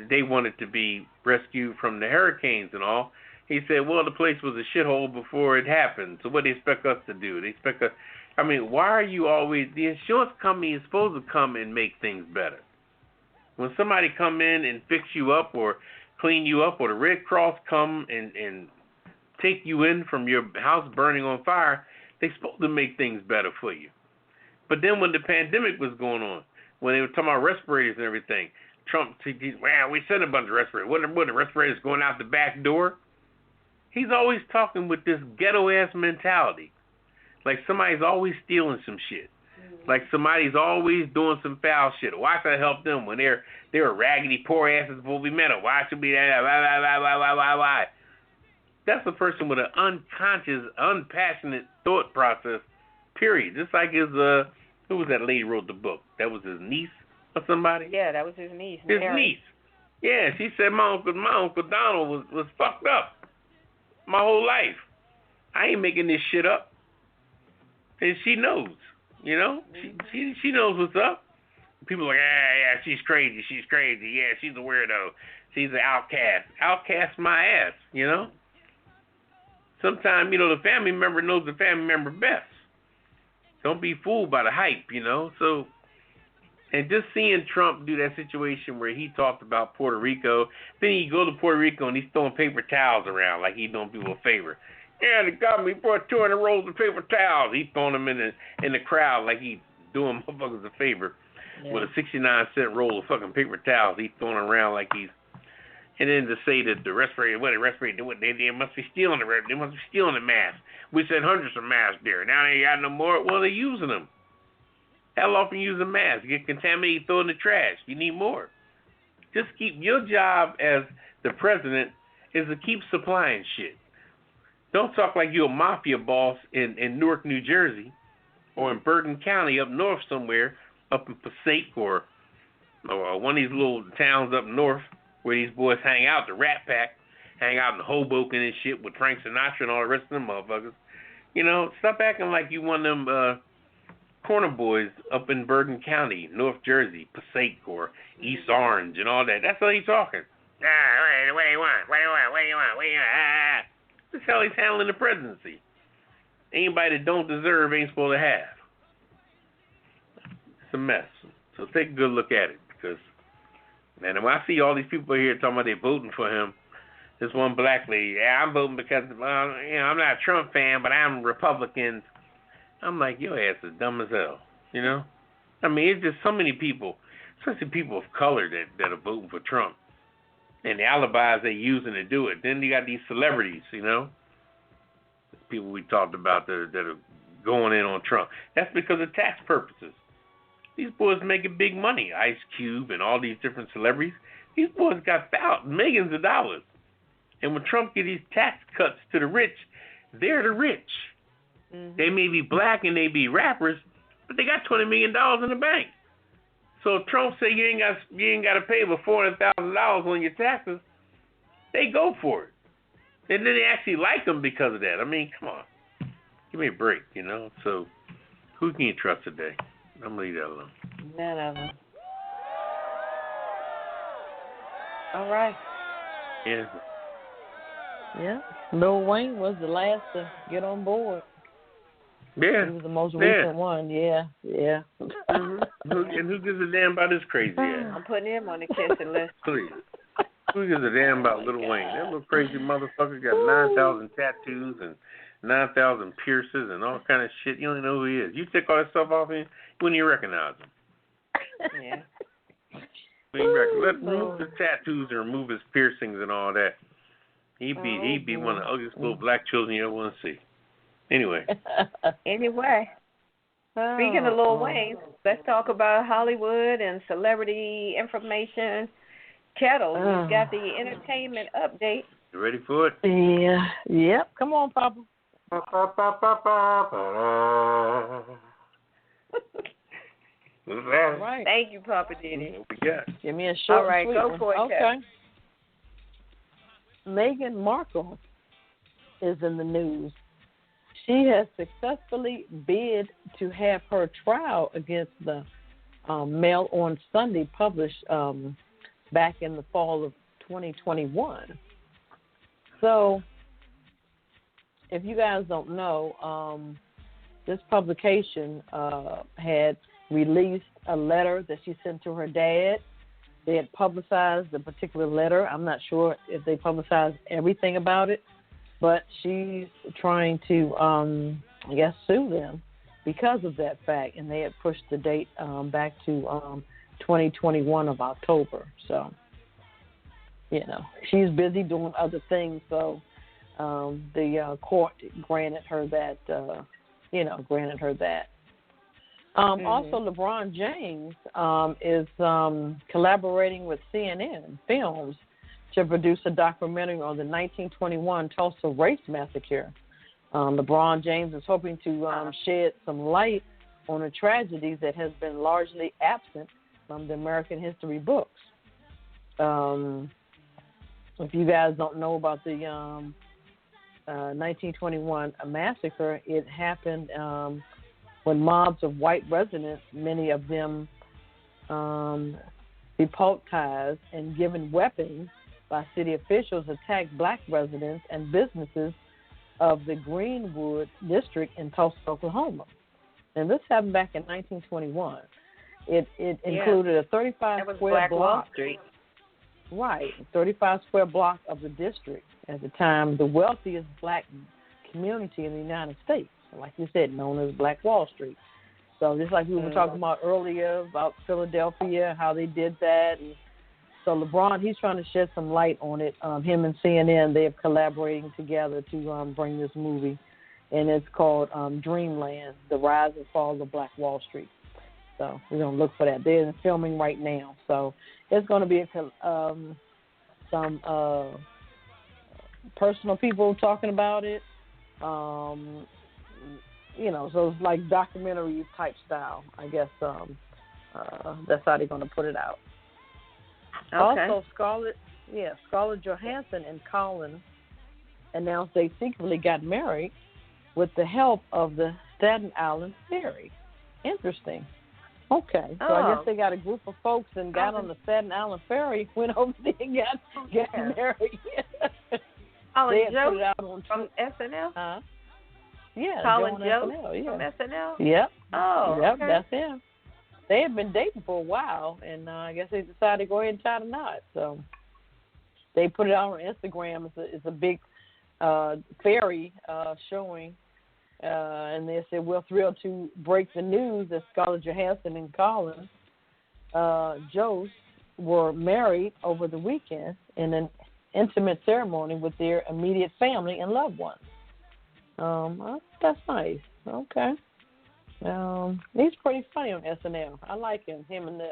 they wanted to be rescued from the hurricanes and all. He said, well, the place was a shithole before it happened, so what do they expect us to do? They expect us, I mean, why are you always, the insurance company is supposed to come and make things better. When somebody come in and fix you up or clean you up, or the Red Cross come and take you in from your house burning on fire, they're supposed to make things better for you. But then when the pandemic was going on, when they were talking about respirators and everything, Trump said, well, we sent a bunch of respirators. What are the respirators going out the back door? He's always talking with this ghetto-ass mentality. Like somebody's always stealing some shit. Like somebody's always doing some foul shit. Why should I help them when they're raggedy, poor asses before we met them? Why should we that? Why? That's a person with an unconscious, unpassionate thought process, period. Just like his, who was that lady who wrote the book? That was his niece or somebody? Yeah, that was his niece. His Mary. niece. Yeah, she said my uncle Donald was fucked up my whole life. I ain't making this shit up. And she knows, you know? She knows what's up. People are like, yeah, she's crazy. Yeah, she's a weirdo. She's an outcast. Outcast my ass, you know? Sometimes, you know, the family member knows the family member best. Don't be fooled by the hype, you know? So, and just seeing Trump do that situation where he talked about Puerto Rico, then he go to Puerto Rico and he's throwing paper towels around like he's doing people a favor. Yeah, the government brought 200 rolls of paper towels. He's throwing them in the crowd like he's doing motherfuckers a favor with a 69-cent roll of fucking paper towels. He's throwing around like he's. And then to say that the respirator, they must be stealing the masks. We sent hundreds of masks there. Now they got no more. Well, they're using them. How often you use a mask? Get contaminated, throw in the trash. You need more. Just keep your job as the president is to keep supplying shit. Don't talk like you're a mafia boss in Newark, New Jersey, or in Bergen County up north somewhere, up in Passaic or one of these little towns up north where these boys hang out, the Rat Pack, hang out in Hoboken and shit with Frank Sinatra and all the rest of them motherfuckers. You know, stop acting like you one of them corner boys up in Bergen County, North Jersey, Passaic or East Orange and all that. That's how he's talking. What do you want? That's how he's handling the presidency. Anybody that don't deserve ain't supposed to have. It's a mess. So take a good look at it, because, man, when I see all these people here talking about they voting for him, this one black lady, yeah, I'm voting because, I'm not a Trump fan, but I'm Republican. I'm like, your ass is dumb as hell, you know? I mean, it's just so many people, especially people of color that are voting for Trump. And the alibis they're using to do it. Then you got these celebrities, you know? People we talked about that are going in on Trump. That's because of tax purposes. These boys making big money. Ice Cube and all these different celebrities. These boys got millions of dollars. And when Trump get these tax cuts to the rich, they're the rich. Mm-hmm. They may be black and they be rappers, but they got $20 million in the bank. So if Trump say you ain't got to pay but $400,000 on your taxes, they go for it. And then they actually like them because of that. I mean, come on. Give me a break, you know? So who can you trust today? I'm going to leave that alone. None of them. All right. Yeah. Yeah. Lil Wayne was the last to get on board. Yeah. He was the most recent one. Yeah. Mm-hmm. And who gives a damn about this crazy ass? I'm putting him on the kissing list. Please. Who gives a damn about Lil Wayne? That little crazy motherfucker got 9,000 tattoos and 9,000 piercings and all kind of shit. You don't even know who he is. You take all that stuff off him, you wouldn't even recognize him. Yeah. Let's remove his tattoos and remove his piercings and all that. He'd be one of the ugliest little black children you ever want to see. Anyway. Speaking of Lil Wayne, let's talk about Hollywood and celebrity information. Ketel, you've got the entertainment update. You ready for it? Yeah. Yep. Come on, Papa. Right. Thank you, Poppa DD. What we got? Give me a short. All right, go for it, Okay. Meghan Markle is in the news. She has successfully bid to have her trial against the Mail on Sunday, published back in the fall of 2021. So, if you guys don't know, this publication had released a letter that she sent to her dad. They had publicized the particular letter. I'm not sure if they publicized everything about it, but she's trying to, I guess, sue them because of that fact. And they had pushed the date back to 2021 of October. So, she's busy doing other things. So the court granted her that, Also, LeBron James is collaborating with CNN Films to produce a documentary on the 1921 Tulsa Race Massacre. LeBron James is hoping to shed some light on a tragedy that has been largely absent from the American history books. If you guys don't know about the 1921 massacre, it happened when mobs of white residents, many of them deputized and given weapons by city officials, attacked black residents and businesses of the Greenwood district in Tulsa, Oklahoma. And this happened back in 1921. It included a 35-square block. Wall Street. Right, 35-square block of the district, at the time the wealthiest black community in the United States, like you said, known as Black Wall Street. So just like we were talking about earlier about Philadelphia, how they did that. And so LeBron, he's trying to shed some light on it. Him and CNN, they're collaborating together to bring this movie, and it's called Dreamland, The Rise and Fall of Black Wall Street. So we're going to look for that. They're filming right now. So it's going to be some personal people talking about it. So it's like documentary type style. I guess that's how they're going to put it out. Okay. Also, Scarlett Johansson and Colin announced they secretly got married with the help of the Staten Island Ferry. Interesting. Okay, so I guess they got a group of folks and got on the Staten Island Ferry, went over there and got married. Colin Joe Joe put it out on from SNL? Yeah, Colin Joe from SNL? Yep. Oh, yep, okay. That's him. They had been dating for a while, and I guess they decided to go ahead and tie the knot. So they put it out on Instagram. It's a big ferry showing. And they said, we're thrilled to break the news that Scarlett Johansson and Colin Jost were married over the weekend in an intimate ceremony with their immediate family and loved ones. That's nice. Okay. He's pretty funny on SNL. I like him. Him and the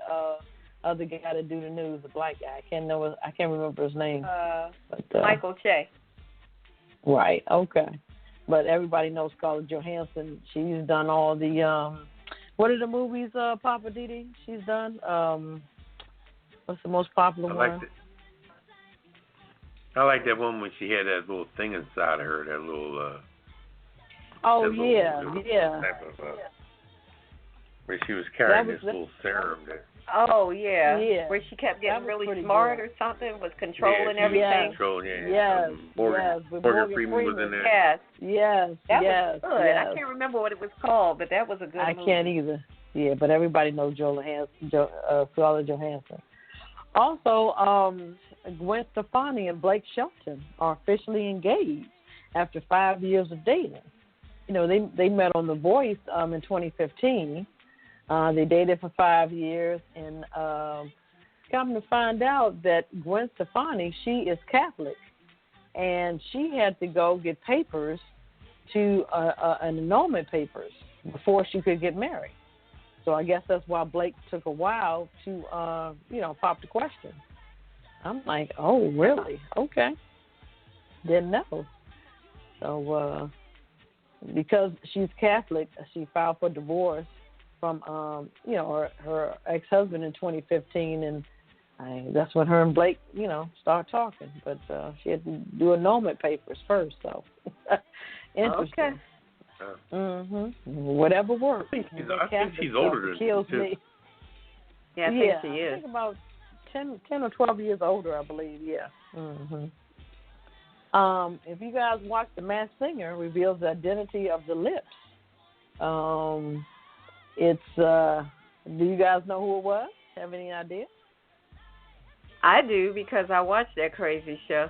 other guy that do the news, the black guy. I can't remember his name. Michael Che. Right. Okay. But everybody knows Scarlett Johansson. She's done all the what are the movies? Poppa DD. She's done. What's the most popular one? I like that one when she had that little thing inside of her. That little. Yeah. Where she was carrying this little serum. Oh, yeah. Where she kept getting really smart or something, was controlling everything. Yes. Morgan Freeman was in there. Yes. That was good. Yes. I can't remember what it was called, but that was a good movie. I can't either. Yeah, but everybody knows Scarlett Johansson. Also, Gwen Stefani and Blake Shelton are officially engaged after 5 years of dating. They met on The Voice in 2015. They dated for 5 years, and come to find out that Gwen Stefani, she is Catholic, and she had to go get papers to an annulment papers before she could get married. So I guess that's why Blake took a while to, pop the question. I'm like, oh, really? Okay. Didn't know. So because she's Catholic, she filed for divorce from her ex-husband in 2015, and that's when her and Blake started talking. But she had to do annulment papers first, so interesting. Okay. Whatever works. I think she's older than kills too. me. Yeah, I think she is. I think about 10 or 12 years older, I believe. Yeah. If you guys watch The Masked Singer, reveals the identity of the lips. Do you guys know who it was? Have any idea? I do, because I watched that crazy show.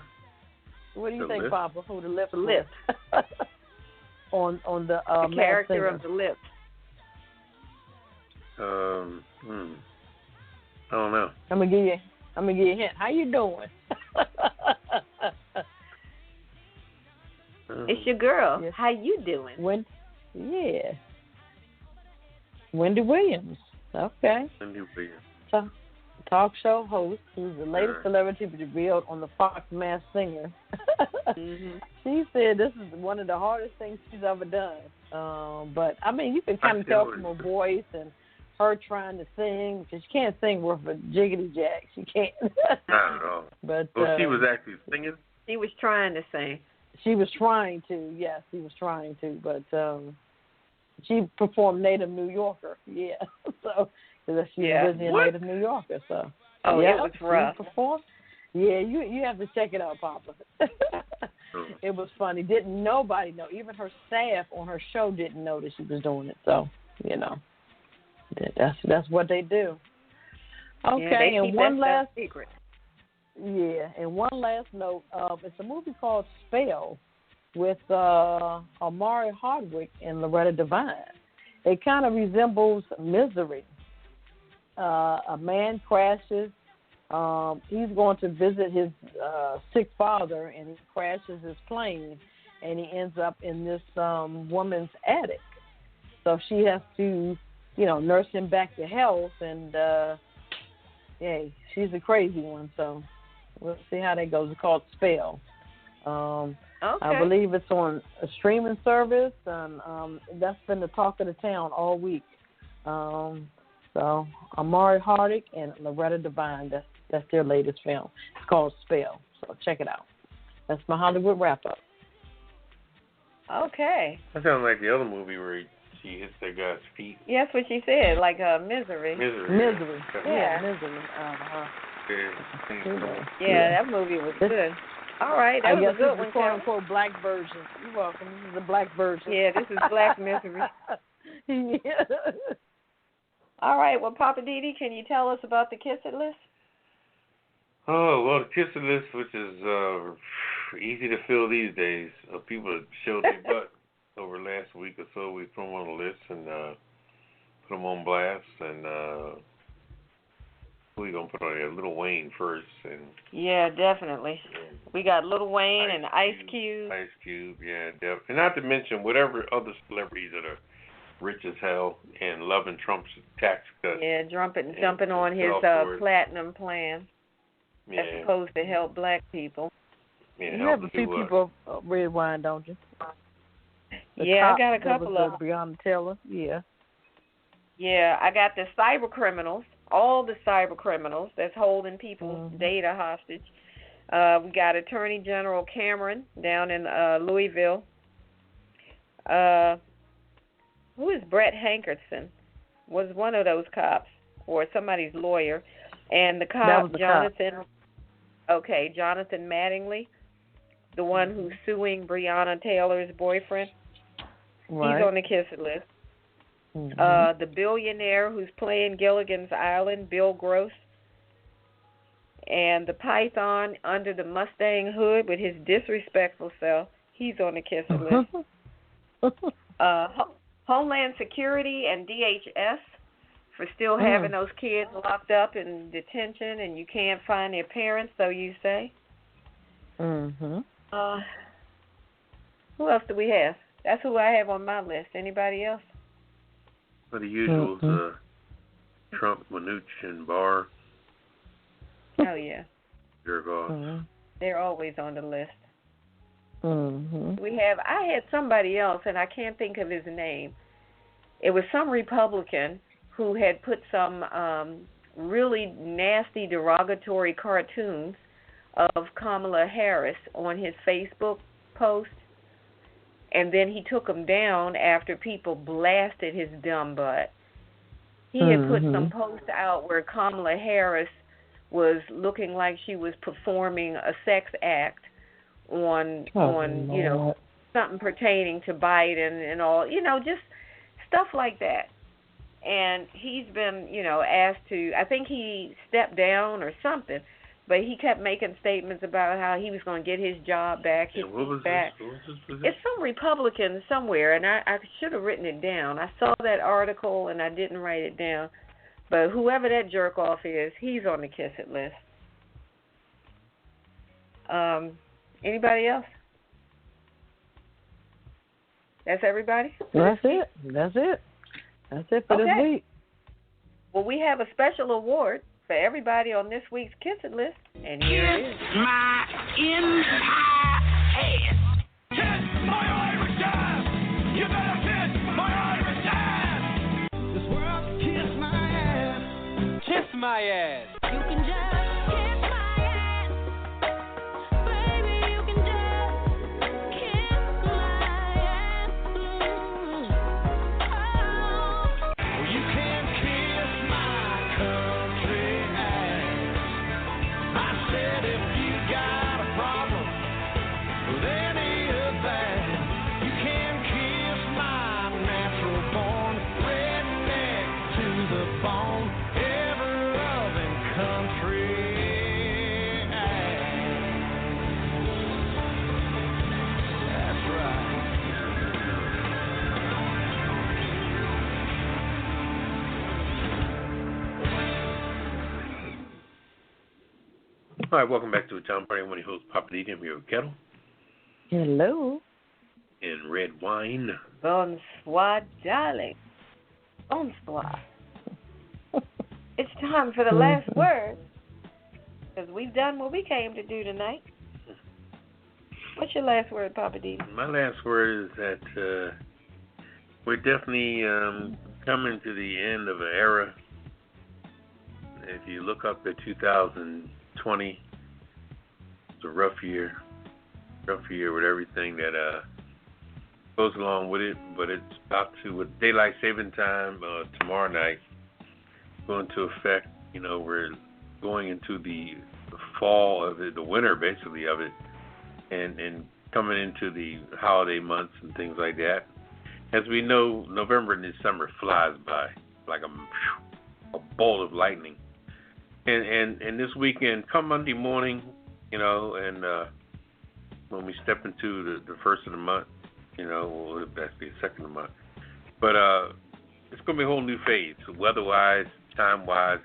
What do you think, lips? Papa? Who the lips? The lips. on the character Masked of the lips. I don't know. I'm gonna give you a hint. How you doing? It's your girl. Yes. How you doing? Wendy Williams. Okay. Wendy Williams. Talk show host, who's the latest celebrity revealed on the Fox Masked Singer. She said this is one of the hardest things she's ever done. But I mean, you can kind of tell from her voice and her trying to sing, because she can't sing worth a jiggity jack. She can't. Not at all. But she was actually singing. She was trying to sing. She was trying to. Yes, she was trying to. But she performed Native New Yorker. Yeah. So because she's originally a Native New Yorker. So. It was rough. Performed. Yeah, you have to check it out, Papa. It was funny. Didn't nobody know. Even her staff on her show didn't know that she was doing it. So that's what they do. Okay, and one last secret. Yeah, and one last note. It's a movie called Spell with Amari Hardwick and Loretta Devine. It kind of resembles Misery. A man crashes. He's going to visit his sick father, and he crashes his plane, and he ends up in this woman's attic. So she has to, nurse him back to health, and she's a crazy one. So we'll see how that goes. It's called Spell. I believe it's on a streaming service, and that's been the talk of the town all week. So Amari Hardwick and Loretta Devine, that's their latest film. It's called Spell. So check it out. That's my Hollywood wrap up. Okay. That sounds like the other movie where she hits that guy's feet. Yeah, that's what she said, like Misery. Misery. Yeah. Misery. Yeah, that movie was good. All right, that was a good one. Quote unquote black version. You're welcome. This is the black version. Yeah, this is Black Misery. Yeah. All right, well, Poppa DD, can you tell us about the Kiss It list? Oh, well, the Kiss It list, which is easy to fill these days. People that showed their butt over the last week or so. We put them on the list and put them on blast. And who are we going to put on there? Lil Wayne first. Yeah, definitely. We got Lil Wayne and Ice Cube. Ice Cube, yeah, definitely. And not to mention whatever other celebrities that are rich as hell and loving Trump's tax cuts. Yeah, jumping on his platinum plan as opposed to help black people. Yeah, you have a few people Redwine, don't you? I got a couple of them. Breonna Taylor, yeah. Yeah, I got the cyber criminals, all the cyber criminals that's holding people's data hostage. We got Attorney General Cameron down in Louisville. Who is Brett Hankerson? Was one of those cops or somebody's lawyer. And the cop, Jonathan. Okay, Jonathan Mattingly, the one who's suing Breonna Taylor's boyfriend. Right. He's on the Kiss It list. The billionaire who's playing Gilligan's Island, Bill Gross. And the python under the Mustang hood with his disrespectful self. He's on the Kiss It list. Homeland Security and DHS for still having those kids locked up in detention and you can't find their parents, so you say. Who else do we have? That's who I have on my list. Anybody else? Well, the usuals, Trump, Mnuchin, Barr. Oh, yeah. They're always on the list. I had somebody else, and I can't think of his name. It was some Republican who had put some really nasty, derogatory cartoons of Kamala Harris on his Facebook post, and then he took them down after people blasted his dumb butt. He had put some post out where Kamala Harris was looking like she was performing a sex act on something pertaining to Biden and all, just stuff like that. And he's been, asked to, I think he stepped down or something, but he kept making statements about how he was going to get his job back. What was this position? It's some Republican somewhere, and I should have written it down. I saw that article, and I didn't write it down. But whoever that jerk-off is, he's on the kiss it list. Anybody else? That's everybody? That's it for this week. Well, we have a special award for everybody on this week's Kiss It list, and here it is. My entire ass. Kiss my Irish ass. You better kiss my Irish ass. This world can kiss my ass. Kiss my ass. You can just kiss my ass. Baby, you can just kiss my ass. Oh, you can kiss my country ass. I said if you got a problem with any of that, you can kiss my natural born redneck to the bone, ever-loving country ass. That's right. All right, welcome back to the Pajama Party. I'm one of your hosts, Poppa DD. I'm here with Ketel Hello. and Redwine. Bonsoir, darling. Bonsoir. It's time for the last word, because we've done what we came to do tonight. What's your last word, Poppa DD? My last word is that we're definitely coming to the end of an era. If you look up at 2020, it's a rough year with everything that goes along with it. But it's about to, with daylight saving time tomorrow night, going to affect. We're going into the fall of it, the winter basically of it, and coming into the holiday months and things like that. As we know, November and December flies by like a bolt of lightning. And this weekend, come Monday morning, and when we step into the first of the month, or that's the second of the month. But it's going to be a whole new phase, weather-wise, time-wise,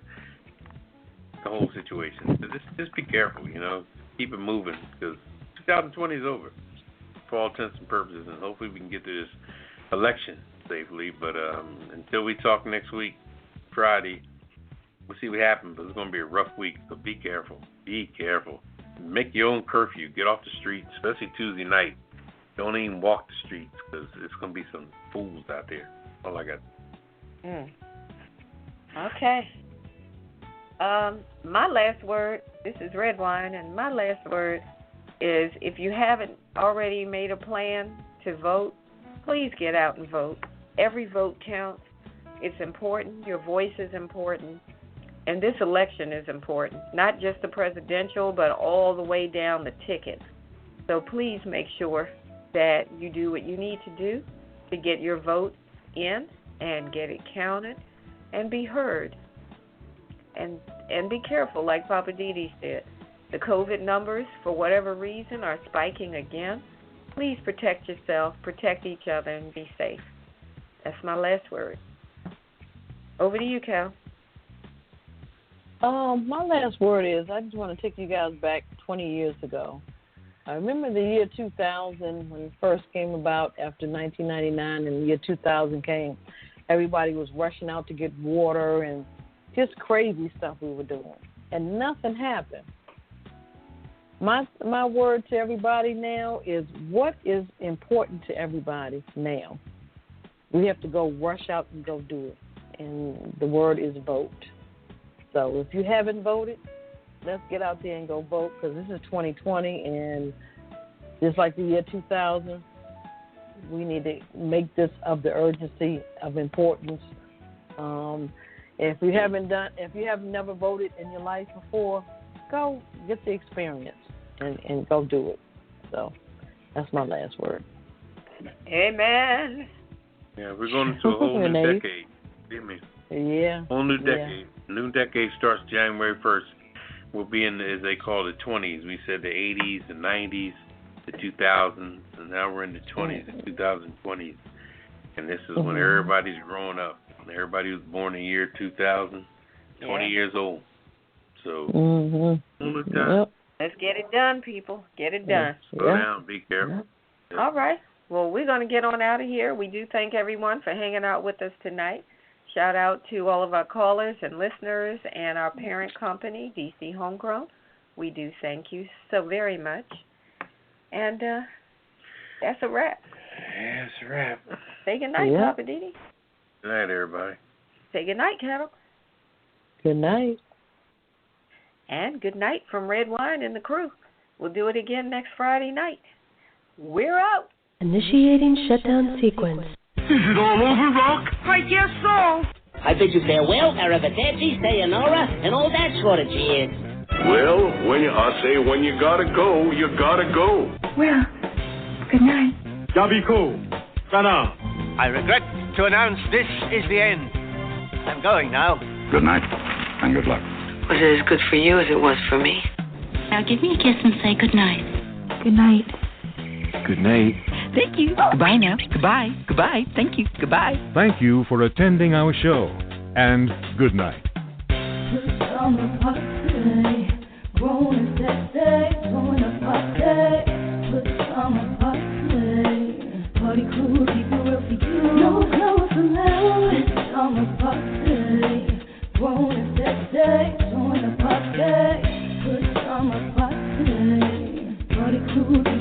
the whole situation. So just be careful, keep it moving, because 2020 is over for all intents and purposes, and hopefully we can get through this election safely. But until we talk next week, Friday, we'll see what happens, but it's going to be a rough week, so be careful. Be careful. Make your own curfew. Get off the streets, especially Tuesday night. Don't even walk the streets, because it's going to be some fools out there. All I got. Okay. My last word, this is Redwine, and my last word is, if you haven't already made a plan to vote, please get out and vote. Every vote counts. It's important. Your voice is important. And this election is important, not just the presidential, but all the way down the ticket. So please make sure that you do what you need to do to get your vote in and get it counted and be heard. And be careful, like Poppa DD said. The COVID numbers, for whatever reason, are spiking again. Please protect yourself, protect each other, and be safe. That's my last word. Over to you, Cal. My last word is, I just want to take you guys back 20 years ago. I remember the year 2000 when it first came about after 1999, and the year 2000 came. Everybody was rushing out to get water and just crazy stuff we were doing, and nothing happened. My word to everybody now is, what is important to everybody now? We have to go rush out and go do it, and the word is vote. So if you haven't voted, let's get out there and go vote, because this is 2020, and just like the year 2000, we need to make this of the urgency of importance. If you haven't never voted in your life before, go get the experience and go do it. So that's my last word. Amen. Yeah, we're going into a whole new decade. Hear me? Yeah. Whole new decade. Yeah. New decade starts January 1st. We'll be in, as they call the 20s. We said the 80s, the 90s, the 2000s, and now we're in the 20s, the 2020s. And this is when everybody's growing up. Everybody was born in the year 2000, 20 years old. So, Yep. Let's get it done, people. Get it done. Slow down. Be careful. Yep. All right. Well, we're going to get on out of here. We do thank everyone for hanging out with us tonight. Shout out to all of our callers and listeners and our parent company, DC Homegrown. We do thank you so very much. And that's a wrap. Yeah, it's a wrap. Say goodnight, Poppa DD. Good night, everybody. Say goodnight, Ketel. Good night. And good night from Redwine and the crew. We'll do it again next Friday night. We're out. Initiating shutdown sequence. Is it all over, Rock? I guess so. I bid you farewell, arrivederci, sayonara, and all that sort of jazz. Well, I say when you gotta go, you gotta go. Well, good night. Yabiko. Sana. I regret to announce this is the end. I'm going now. Good night, and good luck. Was it as good for you as it was for me? Now give me a kiss and say good night. Good night. Good night. Thank you. Goodbye now. Goodbye. Goodbye. Thank you. Goodbye. Thank you for attending our show, and good night. Pajama Party, growing sexy, throwing a party. Pajama Party Crew, keep it real for you. No clothes allowed. Pajama Party, growing sexy, throwing a party. Pajama Party Crew.